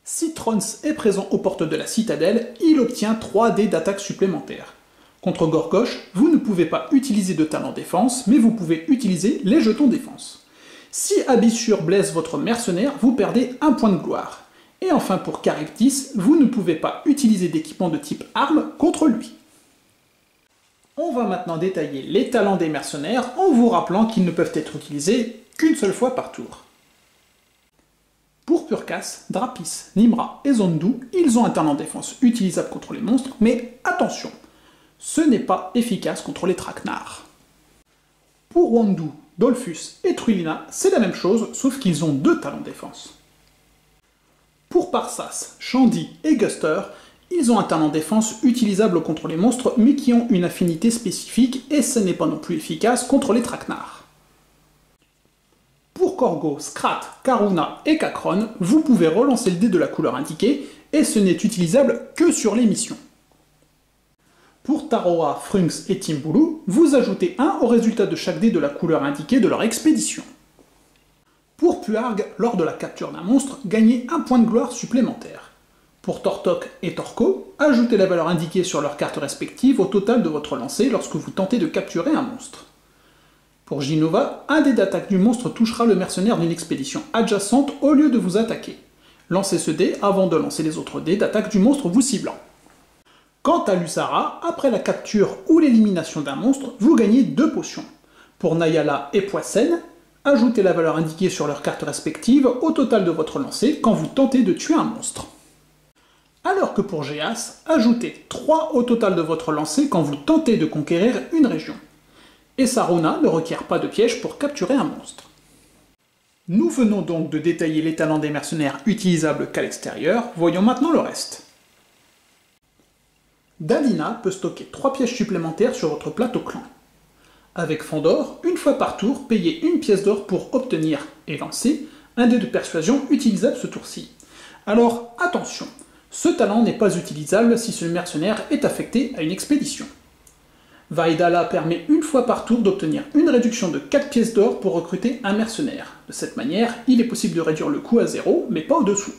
Si Trons est présent aux portes de la citadelle, il obtient 3 dés d'attaque supplémentaires. Contre Gorgosh, vous ne pouvez pas utiliser de talent défense, mais vous pouvez utiliser les jetons défense. Si Abyssur blesse votre mercenaire, vous perdez 1 point de gloire. Et enfin pour Charybdis, vous ne pouvez pas utiliser d'équipement de type arme contre lui. On va maintenant détailler les talents des mercenaires en vous rappelant qu'ils ne peuvent être utilisés qu'une seule fois par tour. Pour Purkas, Drapis, Nimra et Zondu, ils ont un talent défense utilisable contre les monstres, mais attention, ce n'est pas efficace contre les traquenards. Pour Wandu, Dolphus et Truilina, c'est la même chose, sauf qu'ils ont 2 talents défense. Pour Parsas, Shandy et Guster, ils ont un talent défense utilisable contre les monstres, mais qui ont une affinité spécifique, et ce n'est pas non plus efficace contre les traquenards. Pour Korgo, Skrat, Karuna et Kakron, vous pouvez relancer le dé de la couleur indiquée, et ce n'est utilisable que sur les missions. Pour Taroa, Frunx et Timbulu, vous ajoutez 1 au résultat de chaque dé de la couleur indiquée de leur expédition. Pour Puarg, lors de la capture d'un monstre, gagnez 1 point de gloire supplémentaire. Pour Tortok et Torko, ajoutez la valeur indiquée sur leurs cartes respectives au total de votre lancer lorsque vous tentez de capturer un monstre. Pour Jinova, un dé d'attaque du monstre touchera le mercenaire d'une expédition adjacente au lieu de vous attaquer. Lancez ce dé avant de lancer les autres dés d'attaque du monstre vous ciblant. Quant à Lusara, après la capture ou l'élimination d'un monstre, vous gagnez 2 potions. Pour Nayala et Poissène, ajoutez la valeur indiquée sur leurs cartes respectives au total de votre lancer quand vous tentez de tuer un monstre. Alors que pour Géas, ajoutez 3 au total de votre lancer quand vous tentez de conquérir une région. Et Sarona ne requiert pas de piège pour capturer un monstre. Nous venons donc de détailler les talents des mercenaires utilisables qu'à l'extérieur, voyons maintenant le reste. Dalina peut stocker 3 pièges supplémentaires sur votre plateau clan. Avec Fandor, une fois par tour, payez 1 pièce d'or pour obtenir et lancer un dé de persuasion utilisable ce tour-ci. Alors attention, ce talent n'est pas utilisable si ce mercenaire est affecté à une expédition. Vaidala permet une fois par tour d'obtenir une réduction de 4 pièces d'or pour recruter un mercenaire. De cette manière, il est possible de réduire le coût à 0, mais pas au-dessous.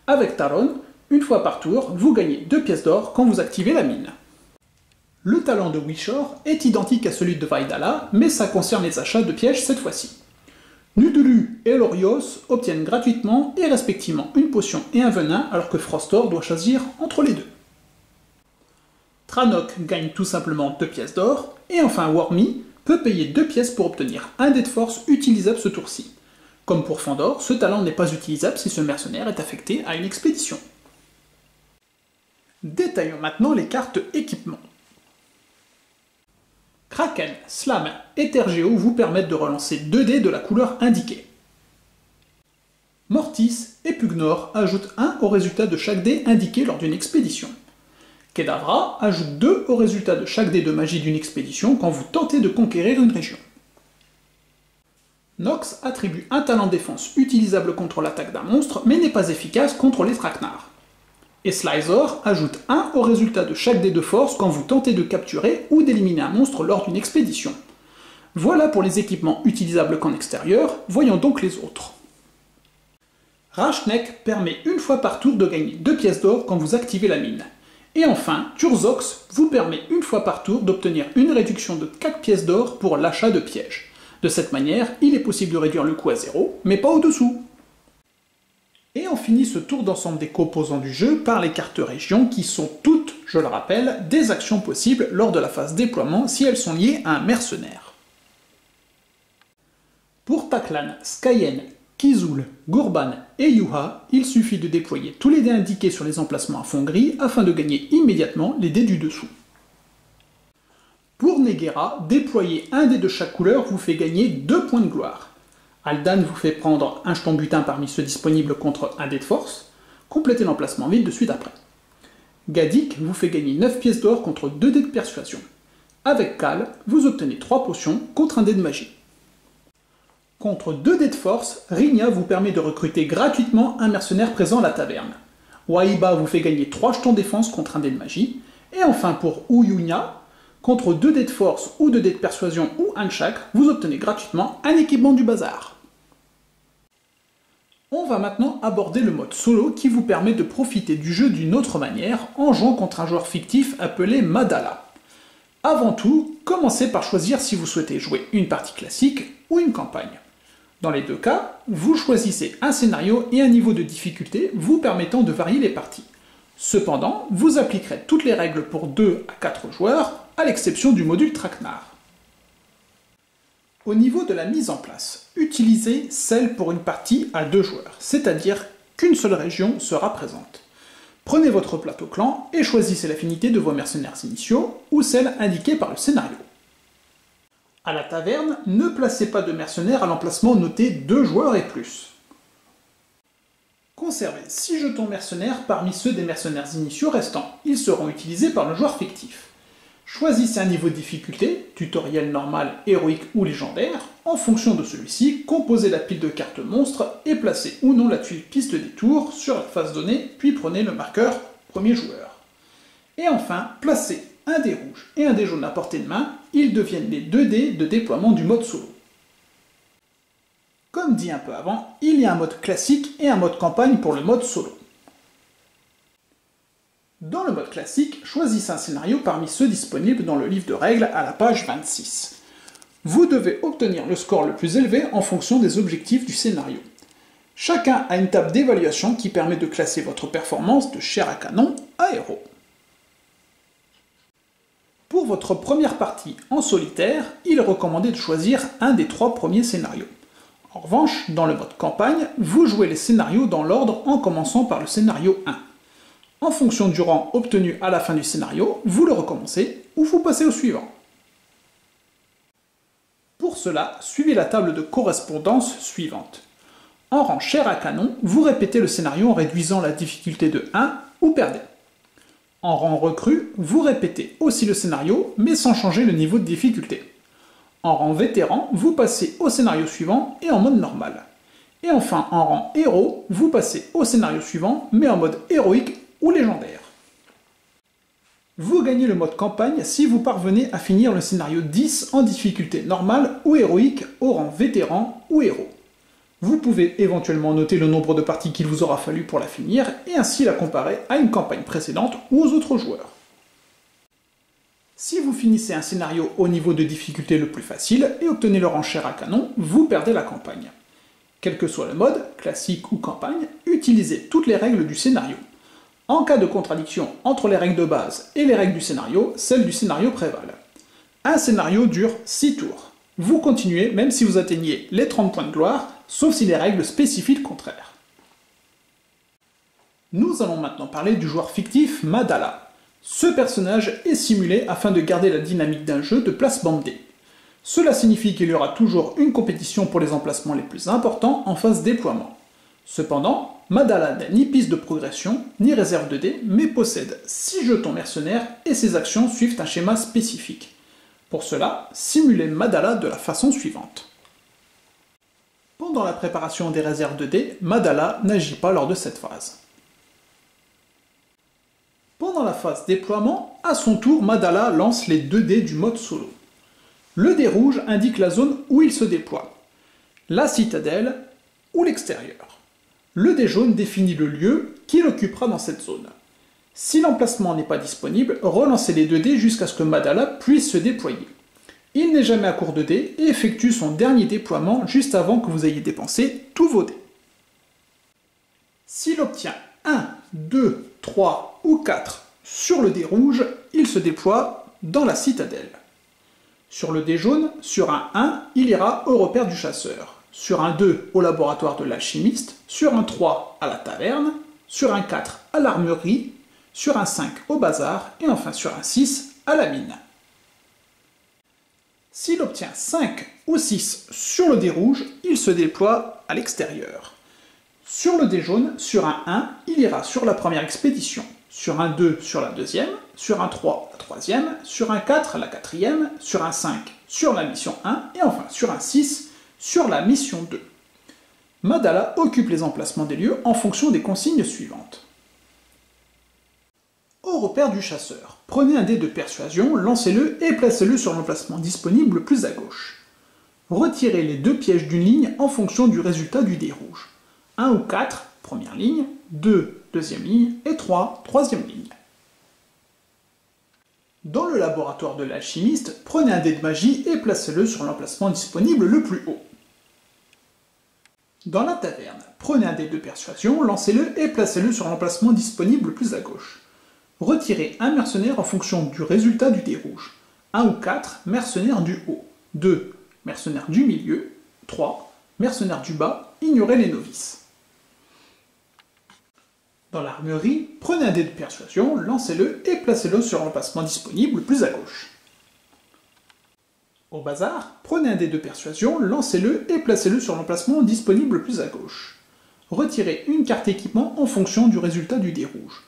Avec Taron, une fois par tour, vous gagnez 2 pièces d'or quand vous activez la mine. Le talent de Wishor est identique à celui de Vaidala, mais ça concerne les achats de pièges cette fois-ci. Nudulu et Lorios obtiennent gratuitement et respectivement une potion et un venin, alors que Frostor doit choisir entre les deux. Tranok gagne tout simplement 2 pièces d'or, et enfin Wormy peut payer 2 pièces pour obtenir un dé de force utilisable ce tour-ci. Comme pour Fandor, ce talent n'est pas utilisable si ce mercenaire est affecté à une expédition. Détaillons maintenant les cartes équipement. Kraken, Slam et Tergeo vous permettent de relancer 2 dés de la couleur indiquée. Mortis et Pugnor ajoutent 1 au résultat de chaque dé indiqué lors d'une expédition. Kedavra ajoute 2 au résultat de chaque dé de magie d'une expédition quand vous tentez de conquérir une région. Nox attribue un talent défense utilisable contre l'attaque d'un monstre, mais n'est pas efficace contre les traquenards. Et Slyzor ajoute 1 au résultat de chaque dé de force quand vous tentez de capturer ou d'éliminer un monstre lors d'une expédition. Voilà pour les équipements utilisables qu'en extérieur, voyons donc les autres. Rashnek permet une fois par tour de gagner 2 pièces d'or quand vous activez la mine. Et enfin, Turzox vous permet une fois par tour d'obtenir une réduction de 4 pièces d'or pour l'achat de pièges. De cette manière, il est possible de réduire le coût à 0, mais pas au-dessous. Et on finit ce tour d'ensemble des composants du jeu par les cartes régions qui sont toutes, je le rappelle, des actions possibles lors de la phase déploiement si elles sont liées à un mercenaire. Pour Taklan, Skyen, Kizul, Gourban et Yuha, il suffit de déployer tous les dés indiqués sur les emplacements à fond gris afin de gagner immédiatement les dés du dessous. Pour Negera, déployer un dé de chaque couleur vous fait gagner 2 points de gloire. Aldan vous fait prendre un jeton butin parmi ceux disponibles contre un dé de force, complétez l'emplacement vide de suite après. Gadik vous fait gagner 9 pièces d'or contre 2 dés de persuasion. Avec Kal, vous obtenez 3 potions contre un dé de magie. Contre 2 dés de force, Rigna vous permet de recruter gratuitement un mercenaire présent à la taverne. Waiba vous fait gagner 3 jetons défense contre un dé de magie. Et enfin pour Uyunya, Contre 2 dés de force ou 2 dés de persuasion ou un de chaque, vous obtenez gratuitement un équipement du bazar. On va maintenant aborder le mode solo qui vous permet de profiter du jeu d'une autre manière en jouant contre un joueur fictif appelé Madala. Avant tout, commencez par choisir si vous souhaitez jouer une partie classique ou une campagne. Dans les deux cas, vous choisissez un scénario et un niveau de difficulté vous permettant de varier les parties. Cependant, vous appliquerez toutes les règles pour 2 à 4 joueurs, à l'exception du module Traquenard. Au niveau de la mise en place, utilisez celle pour une partie à 2 joueurs, c'est-à-dire qu'une seule région sera présente. Prenez votre plateau clan et choisissez l'affinité de vos mercenaires initiaux ou celle indiquée par le scénario. À la taverne, ne placez pas de mercenaires à l'emplacement noté 2 joueurs et plus. Conservez 6 jetons mercenaires parmi ceux des mercenaires initiaux restants. Ils seront utilisés par le joueur fictif. Choisissez un niveau de difficulté, tutoriel normal, héroïque ou légendaire. En fonction de celui-ci, composez la pile de cartes monstres et placez ou non la tuile piste des tours sur la face donnée, puis prenez le marqueur premier joueur. Et enfin, placez un dé rouge et un dé jaune à portée de main, ils deviennent les 2 dés de déploiement du mode solo. Comme dit un peu avant, il y a un mode classique et un mode campagne pour le mode solo. Dans le mode classique, choisissez un scénario parmi ceux disponibles dans le livre de règles à la page 26. Vous devez obtenir le score le plus élevé en fonction des objectifs du scénario. Chacun a une table d'évaluation qui permet de classer votre performance de chair à canon à héros. Pour votre première partie en solitaire, il est recommandé de choisir un des 3 premiers scénarios. En revanche, dans le mode campagne, vous jouez les scénarios dans l'ordre en commençant par le scénario 1. En fonction du rang obtenu à la fin du scénario, vous le recommencez ou vous passez au suivant. Pour cela, suivez la table de correspondance suivante. En rang chair à canon, vous répétez le scénario en réduisant la difficulté de 1 ou perdez. En rang recrue, vous répétez aussi le scénario, mais sans changer le niveau de difficulté. En rang vétéran, vous passez au scénario suivant et en mode normal. Et enfin, en rang héros, vous passez au scénario suivant, mais en mode héroïque ou légendaire. Vous gagnez le mode campagne si vous parvenez à finir le scénario 10 en difficulté normale ou héroïque au rang vétéran ou héros. Vous pouvez éventuellement noter le nombre de parties qu'il vous aura fallu pour la finir et ainsi la comparer à une campagne précédente ou aux autres joueurs. Si vous finissez un scénario au niveau de difficulté le plus facile et obtenez le rang chair à canon, vous perdez la campagne. Quel que soit le mode, classique ou campagne, utilisez toutes les règles du scénario. En cas de contradiction entre les règles de base et les règles du scénario, celles du scénario prévalent. Un scénario dure 6 tours. Vous continuez même si vous atteignez les 30 points de gloire, sauf si les règles spécifient le contraire. Nous allons maintenant parler du joueur fictif Madala. Ce personnage est simulé afin de garder la dynamique d'un jeu de placement de dés. Cela signifie qu'il y aura toujours une compétition pour les emplacements les plus importants en phase déploiement. Cependant, Madala n'a ni piste de progression, ni réserve de dés, mais possède 6 jetons mercenaires et ses actions suivent un schéma spécifique. Pour cela, simulez Madala de la façon suivante. Pendant la préparation des réserves de dés, Madala n'agit pas lors de cette phase. Pendant la phase déploiement, à son tour, Madala lance les 2 dés du mode solo. Le dé rouge indique la zone où il se déploie, la citadelle ou l'extérieur. Le dé jaune définit le lieu qu'il occupera dans cette zone. Si l'emplacement n'est pas disponible, relancez les 2 dés jusqu'à ce que Madala puisse se déployer. Il n'est jamais à court de dés et effectue son dernier déploiement juste avant que vous ayez dépensé tous vos dés. S'il obtient 1, 2, 3 ou 4 sur le dé rouge, il se déploie dans la citadelle. Sur le dé jaune, sur un 1, il ira au repère du chasseur. Sur un 2, au laboratoire de l'alchimiste. Sur un 3, à la taverne. Sur un 4, à l'armurerie. Sur un 5, au bazar. Et enfin sur un 6, à la mine. S'il obtient 5 ou 6 sur le dé rouge, il se déploie à l'extérieur. Sur le dé jaune, sur un 1, il ira sur la première expédition. Sur un 2, sur la deuxième. Sur un 3, la troisième. Sur un 4, la quatrième. Sur un 5, sur la mission 1. Et enfin sur un 6, sur la mission 2. Madala occupe les emplacements des lieux en fonction des consignes suivantes. Au repère du chasseur, prenez un dé de persuasion, lancez-le et placez-le sur l'emplacement disponible le plus à gauche. Retirez les 2 pièges d'une ligne en fonction du résultat du dé rouge. 1 ou 4, première ligne, 2, deuxième ligne, et 3, troisième ligne. Dans le laboratoire de l'alchimiste, prenez un dé de magie et placez-le sur l'emplacement disponible le plus haut. Dans la taverne, prenez un dé de persuasion, lancez-le et placez-le sur l'emplacement disponible le plus à gauche. Retirez un mercenaire en fonction du résultat du dé rouge. 1 ou 4, mercenaires du haut. 2, mercenaires du milieu. 3, mercenaires du bas, ignorez les novices. Dans l'armurerie, prenez un dé de persuasion, lancez-le et placez-le sur l'emplacement disponible le plus à gauche. Au bazar, prenez un dé de persuasion, lancez-le et placez-le sur l'emplacement disponible le plus à gauche. Retirez une carte équipement en fonction du résultat du dé rouge.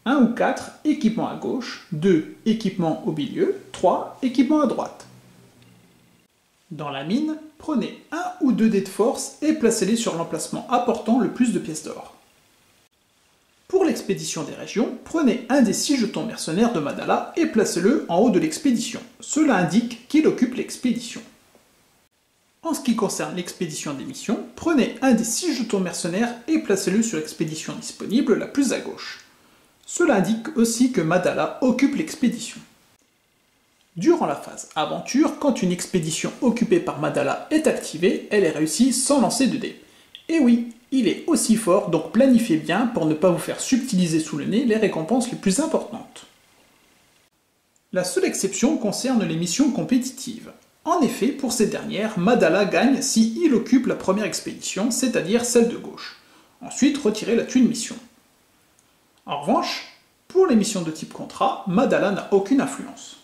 1 ou 4, équipement à gauche, 2, équipement au milieu, 3, équipement à droite. Dans la mine, prenez 1 ou 2 dés de force et placez-les sur l'emplacement apportant le plus de pièces d'or. Pour l'expédition des régions, prenez un des 6 jetons mercenaires de Madala et placez-le en haut de l'expédition. Cela indique qu'il occupe l'expédition. En ce qui concerne l'expédition des missions, prenez un des 6 jetons mercenaires et placez-le sur l'expédition disponible la plus à gauche. Cela indique aussi que Madala occupe l'expédition. Durant la phase aventure, quand une expédition occupée par Madala est activée, elle est réussie sans lancer de dés. Et oui, il est aussi fort, donc planifiez bien pour ne pas vous faire subtiliser sous le nez les récompenses les plus importantes. La seule exception concerne les missions compétitives. En effet, pour ces dernières, Madala gagne si il occupe la première expédition, c'est-à-dire celle de gauche. Ensuite, retirez la thune mission. En revanche, pour les missions de type contrat, Madala n'a aucune influence.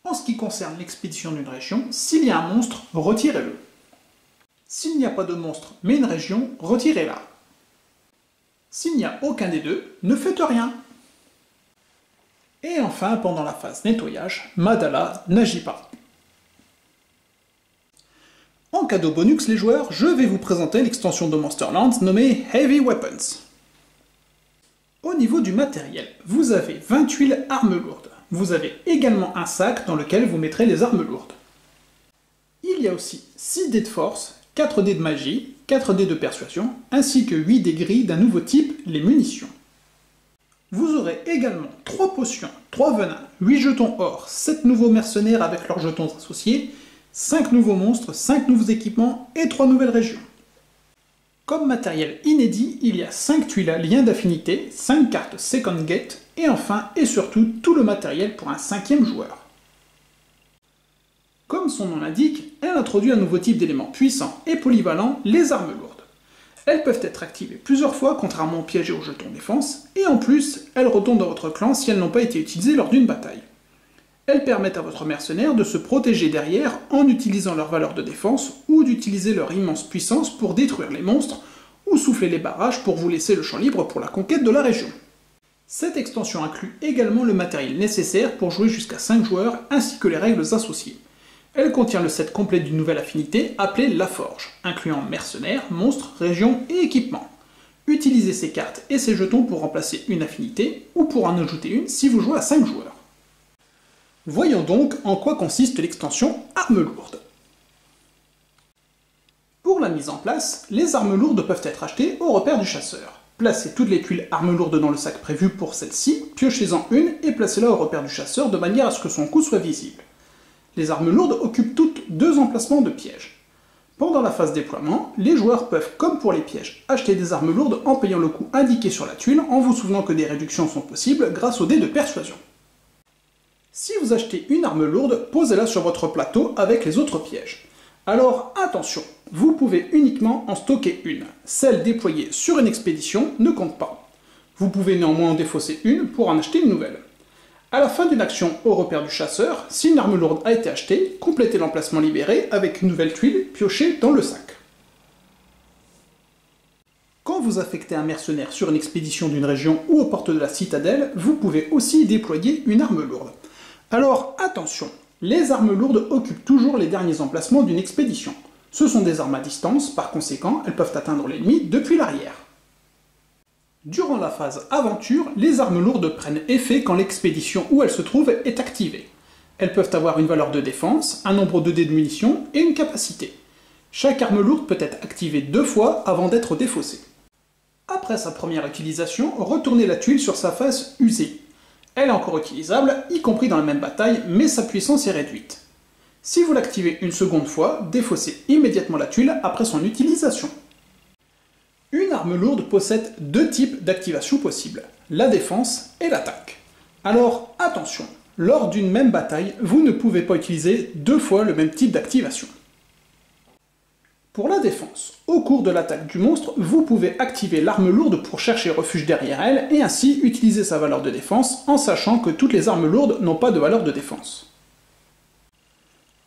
En ce qui concerne l'expédition d'une région, s'il y a un monstre, retirez-le. S'il n'y a pas de monstre mais une région, retirez-la. S'il n'y a aucun des deux, ne faites rien. Et enfin, pendant la phase nettoyage, Madala n'agit pas. En cadeau bonus les joueurs, je vais vous présenter l'extension de Monsterlands nommée Heavy Weapons. Au niveau du matériel, vous avez 20 tuiles armes lourdes. Vous avez également un sac dans lequel vous mettrez les armes lourdes. Il y a aussi 6 dés de force, 4 dés de magie, 4 dés de persuasion, ainsi que 8 dés gris d'un nouveau type, les munitions. Vous aurez également 3 potions, 3 venins, 8 jetons or, 7 nouveaux mercenaires avec leurs jetons associés, 5 nouveaux monstres, 5 nouveaux équipements et 3 nouvelles régions. Comme matériel inédit, il y a 5 tuiles à lien d'affinité, 5 cartes Second Gate, et enfin et surtout tout le matériel pour un 5e joueur. Comme son nom l'indique, elle introduit un nouveau type d'éléments puissants et polyvalents, les armes lourdes. Elles peuvent être activées plusieurs fois, contrairement aux pièges et aux jetons défense, et en plus, elles retournent dans votre clan si elles n'ont pas été utilisées lors d'une bataille. Elles permettent à votre mercenaire de se protéger derrière en utilisant leur valeur de défense ou d'utiliser leur immense puissance pour détruire les monstres ou souffler les barrages pour vous laisser le champ libre pour la conquête de la région. Cette extension inclut également le matériel nécessaire pour jouer jusqu'à 5 joueurs ainsi que les règles associées. Elle contient le set complet d'une nouvelle affinité appelée La Forge, incluant mercenaires, monstres, régions et équipements. Utilisez ces cartes et ces jetons pour remplacer une affinité ou pour en ajouter une si vous jouez à 5 joueurs. Voyons donc en quoi consiste l'extension Armes lourdes. Pour la mise en place, les armes lourdes peuvent être achetées au repère du chasseur. Placez toutes les tuiles armes lourdes dans le sac prévu pour celle-ci, piochez-en une et placez-la au repère du chasseur de manière à ce que son coût soit visible. Les armes lourdes occupent toutes 2 emplacements de pièges. Pendant la phase déploiement, les joueurs peuvent, comme pour les pièges, acheter des armes lourdes en payant le coût indiqué sur la tuile en vous souvenant que des réductions sont possibles grâce au dé de persuasion. Si vous achetez une arme lourde, posez-la sur votre plateau avec les autres pièges. Alors attention, vous pouvez uniquement en stocker une. Celle déployée sur une expédition ne compte pas. Vous pouvez néanmoins en défausser une pour en acheter une nouvelle. À la fin d'une action au repère du chasseur, si une arme lourde a été achetée, complétez l'emplacement libéré avec une nouvelle tuile piochée dans le sac. Quand vous affectez un mercenaire sur une expédition d'une région ou aux portes de la citadelle, vous pouvez aussi déployer une arme lourde. Alors attention, les armes lourdes occupent toujours les derniers emplacements d'une expédition. Ce sont des armes à distance, par conséquent, elles peuvent atteindre l'ennemi depuis l'arrière. Durant la phase aventure, les armes lourdes prennent effet quand l'expédition où elles se trouvent est activée. Elles peuvent avoir une valeur de défense, un nombre de dés de munitions et une capacité. Chaque arme lourde peut être activée 2 fois avant d'être défaussée. Après sa première utilisation, retournez la tuile sur sa face usée. Elle est encore utilisable, y compris dans la même bataille, mais sa puissance est réduite. Si vous l'activez une seconde fois, défaussez immédiatement la tuile après son utilisation. Une arme lourde possède 2 types d'activation possibles, la défense et l'attaque. Alors attention, lors d'une même bataille, vous ne pouvez pas utiliser 2 fois le même type d'activation. Pour la défense, au cours de l'attaque du monstre, vous pouvez activer l'arme lourde pour chercher refuge derrière elle et ainsi utiliser sa valeur de défense en sachant que toutes les armes lourdes n'ont pas de valeur de défense.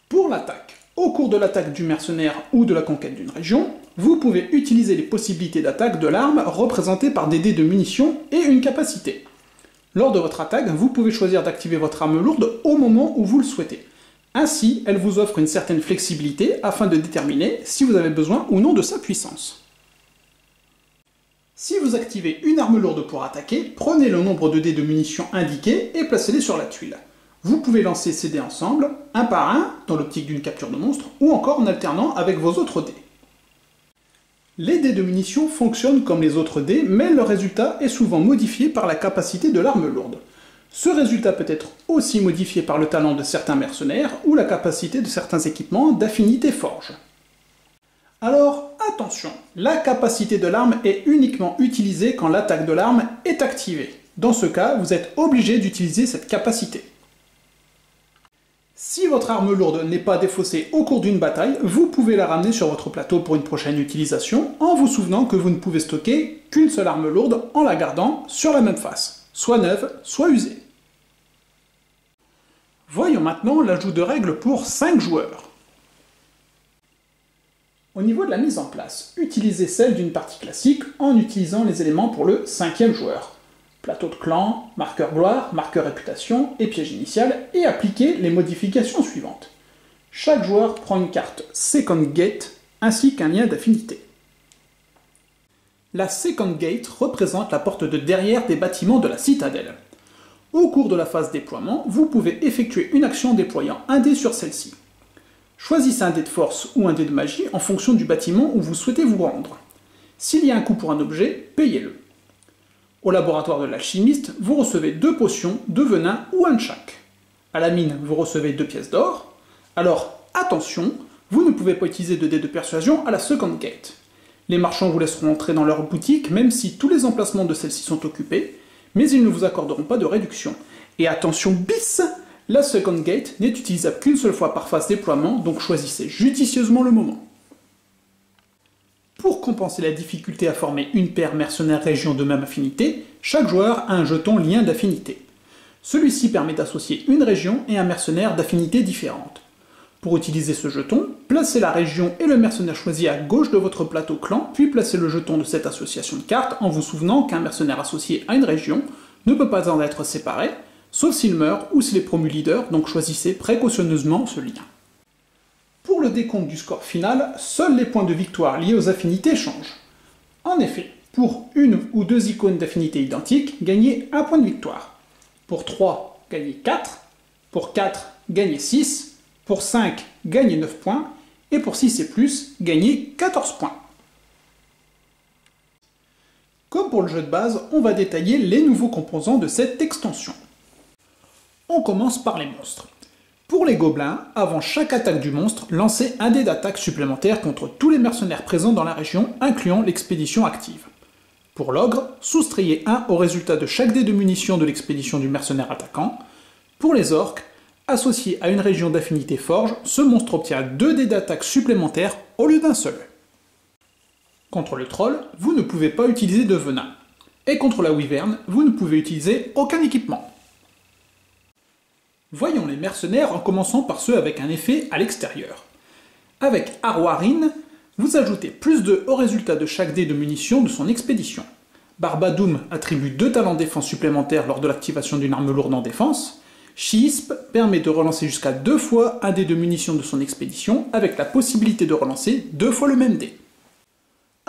Pour l'attaque, au cours de l'attaque du mercenaire ou de la conquête d'une région, vous pouvez utiliser les possibilités d'attaque de l'arme représentées par des dés de munitions et une capacité. Lors de votre attaque, vous pouvez choisir d'activer votre arme lourde au moment où vous le souhaitez. Ainsi, elle vous offre une certaine flexibilité afin de déterminer si vous avez besoin ou non de sa puissance. Si vous activez une arme lourde pour attaquer, prenez le nombre de dés de munitions indiqués et placez-les sur la tuile. Vous pouvez lancer ces dés ensemble, un par un, dans l'optique d'une capture de monstre, ou encore en alternant avec vos autres dés. Les dés de munitions fonctionnent comme les autres dés, mais leur résultat est souvent modifié par la capacité de l'arme lourde. Ce résultat peut être aussi modifié par le talent de certains mercenaires ou la capacité de certains équipements d'affinité forge. Alors attention, la capacité de l'arme est uniquement utilisée quand l'attaque de l'arme est activée. Dans ce cas, vous êtes obligé d'utiliser cette capacité. Si votre arme lourde n'est pas défaussée au cours d'une bataille, vous pouvez la ramener sur votre plateau pour une prochaine utilisation en vous souvenant que vous ne pouvez stocker qu'une seule arme lourde en la gardant sur la même face, soit neuve, soit usée. Voyons maintenant l'ajout de règles pour 5 joueurs. Au niveau de la mise en place, utilisez celle d'une partie classique en utilisant les éléments pour le 5e joueur. Plateau de clan, marqueur gloire, marqueur réputation et piège initial, et appliquez les modifications suivantes. Chaque joueur prend une carte Second Gate ainsi qu'un lien d'affinité. La Second Gate représente la porte de derrière des bâtiments de la citadelle. Au cours de la phase déploiement, vous pouvez effectuer une action en déployant un dé sur celle-ci. Choisissez un dé de force ou un dé de magie en fonction du bâtiment où vous souhaitez vous rendre. S'il y a un coût pour un objet, payez-le. Au laboratoire de l'alchimiste, vous recevez 2 potions, 2 venins ou un de chaque. À la mine, vous recevez 2 pièces d'or. Alors, attention, vous ne pouvez pas utiliser de dés de persuasion à la Second Gate. Les marchands vous laisseront entrer dans leur boutique même si tous les emplacements de celle-ci sont occupés, mais ils ne vous accorderont pas de réduction. Et attention bis, la Second Gate n'est utilisable qu'une seule fois par phase déploiement, donc choisissez judicieusement le moment. Pour compenser la difficulté à former une paire mercenaire-région de même affinité, chaque joueur a un jeton lien d'affinité. Celui-ci permet d'associer une région et un mercenaire d'affinité différente. Pour utiliser ce jeton, placez la région et le mercenaire choisi à gauche de votre plateau clan, puis placez le jeton de cette association de cartes en vous souvenant qu'un mercenaire associé à une région ne peut pas en être séparé, sauf s'il meurt ou s'il est promu leader, donc choisissez précautionneusement ce lien. Pour le décompte du score final, seuls les points de victoire liés aux affinités changent. En effet, pour une ou 2 icônes d'affinité identiques, gagnez 1 point de victoire. Pour 3, gagnez 4. Pour 4, gagnez 6. Pour 5, gagnez 9 points. Et pour 6 et plus, gagnez 14 points. Comme pour le jeu de base, on va détailler les nouveaux composants de cette extension. On commence par les monstres. Pour les gobelins, avant chaque attaque du monstre, lancez un dé d'attaque supplémentaire contre tous les mercenaires présents dans la région, incluant l'expédition active. Pour l'ogre, soustrayez 1 au résultat de chaque dé de munitions de l'expédition du mercenaire attaquant. Pour les orques, associé à une région d'affinité forge, ce monstre obtient 2 dés d'attaque supplémentaires au lieu d'un seul. Contre le troll, vous ne pouvez pas utiliser de venin. Et contre la wyvern, vous ne pouvez utiliser aucun équipement. Voyons les mercenaires en commençant par ceux avec un effet à l'extérieur. Avec Arwarin, vous ajoutez plus 2 au résultat de chaque dé de munitions de son expédition. Barbadoum attribue 2 talents défense supplémentaires lors de l'activation d'une arme lourde en défense. Shisp permet de relancer jusqu'à 2 fois un dé de munitions de son expédition avec la possibilité de relancer 2 fois le même dé.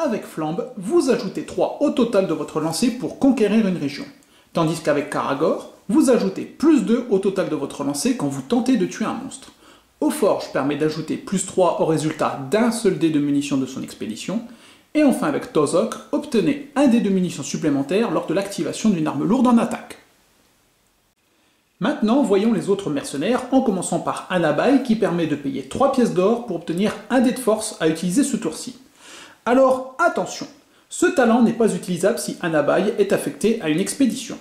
Avec Flambe, vous ajoutez 3 au total de votre lancer pour conquérir une région. Tandis qu'avec Karagor, vous ajoutez plus 2 au total de votre lancer quand vous tentez de tuer un monstre. Eauforge permet d'ajouter plus 3 au résultat d'un seul dé de munitions de son expédition. Et enfin avec Tozok, obtenez un dé de munitions supplémentaires lors de l'activation d'une arme lourde en attaque. Maintenant, voyons les autres mercenaires, en commençant par Anabai qui permet de payer 3 pièces d'or pour obtenir un dé de force à utiliser ce tour-ci. Alors attention, ce talent n'est pas utilisable si Anabai est affecté à une expédition.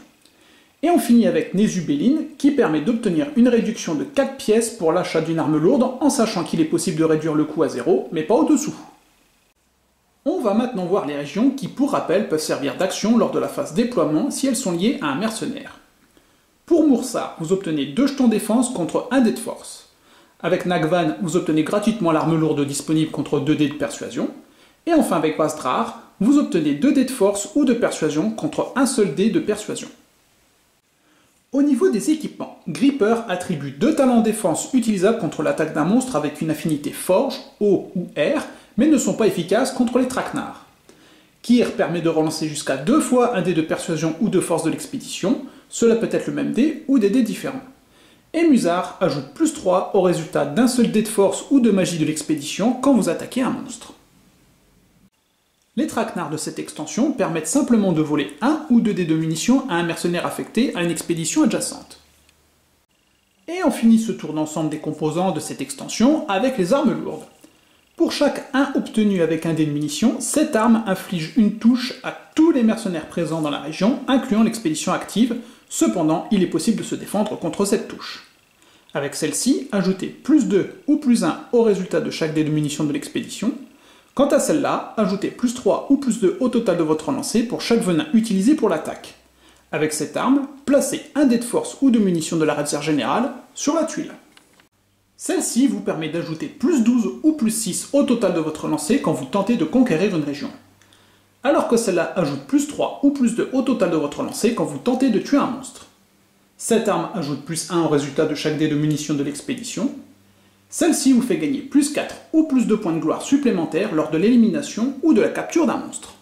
Et on finit avec Nezubelin qui permet d'obtenir une réduction de 4 pièces pour l'achat d'une arme lourde en sachant qu'il est possible de réduire le coût à 0, mais pas au-dessous. On va maintenant voir les régions qui, pour rappel, peuvent servir d'action lors de la phase déploiement si elles sont liées à un mercenaire. Pour Mursa, vous obtenez 2 jetons défense contre 1 dé de force. Avec Nagvan, vous obtenez gratuitement l'arme lourde disponible contre 2 dés de persuasion. Et enfin avec Basdrar, vous obtenez 2 dés de force ou de persuasion contre un seul dé de persuasion. Au niveau des équipements, Gripper attribue 2 talents défense utilisables contre l'attaque d'un monstre avec une affinité forge, eau ou air, mais ne sont pas efficaces contre les traquenards. Kyr permet de relancer jusqu'à 2 fois un dé de persuasion ou de force de l'expédition, cela peut être le même dé ou des dés différents. Et Musar ajoute plus 3 au résultat d'un seul dé de force ou de magie de l'expédition quand vous attaquez un monstre. Les traquenards de cette extension permettent simplement de voler 1 ou 2 dés de munitions à un mercenaire affecté à une expédition adjacente. Et on finit ce tour d'ensemble des composants de cette extension avec les armes lourdes. Pour chaque 1 obtenu avec un dé de munitions, cette arme inflige une touche à tous les mercenaires présents dans la région, incluant l'expédition active, cependant il est possible de se défendre contre cette touche. Avec celle-ci, ajoutez plus 2 ou plus 1 au résultat de chaque dé de munitions de l'expédition. Quant à celle-là, ajoutez plus 3 ou plus 2 au total de votre lancer pour chaque venin utilisé pour l'attaque. Avec cette arme, placez un dé de force ou de munitions de la razzia générale sur la tuile. Celle-ci vous permet d'ajouter plus 12 ou plus 6 au total de votre lancer quand vous tentez de conquérir une région. Alors que celle-là ajoute plus 3 ou plus 2 au total de votre lancer quand vous tentez de tuer un monstre. Cette arme ajoute plus 1 au résultat de chaque dé de munitions de l'expédition. Celle-ci vous fait gagner plus 4 ou plus 2 points de gloire supplémentaires lors de l'élimination ou de la capture d'un monstre.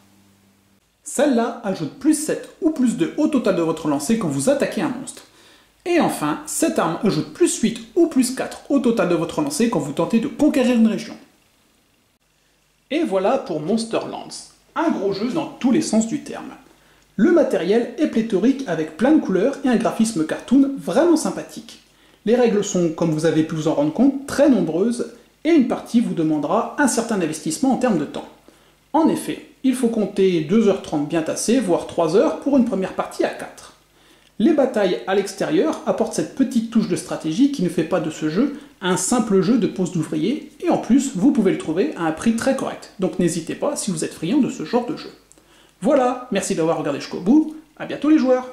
Celle-là ajoute plus 7 ou plus 2 au total de votre lancer quand vous attaquez un monstre. Et enfin, cette arme ajoute plus 8 ou plus 4 au total de votre lancer quand vous tentez de conquérir une région. Et voilà pour Monsterlands, un gros jeu dans tous les sens du terme. Le matériel est pléthorique avec plein de couleurs et un graphisme cartoon vraiment sympathique. Les règles sont, comme vous avez pu vous en rendre compte, très nombreuses, et une partie vous demandera un certain investissement en termes de temps. En effet, il faut compter 2h30 bien tassées, voire 3h pour une première partie à 4. Les batailles à l'extérieur apportent cette petite touche de stratégie qui ne fait pas de ce jeu un simple jeu de pose d'ouvrier, et en plus, vous pouvez le trouver à un prix très correct, donc n'hésitez pas si vous êtes friand de ce genre de jeu. Voilà, merci d'avoir regardé jusqu'au bout, à bientôt les joueurs.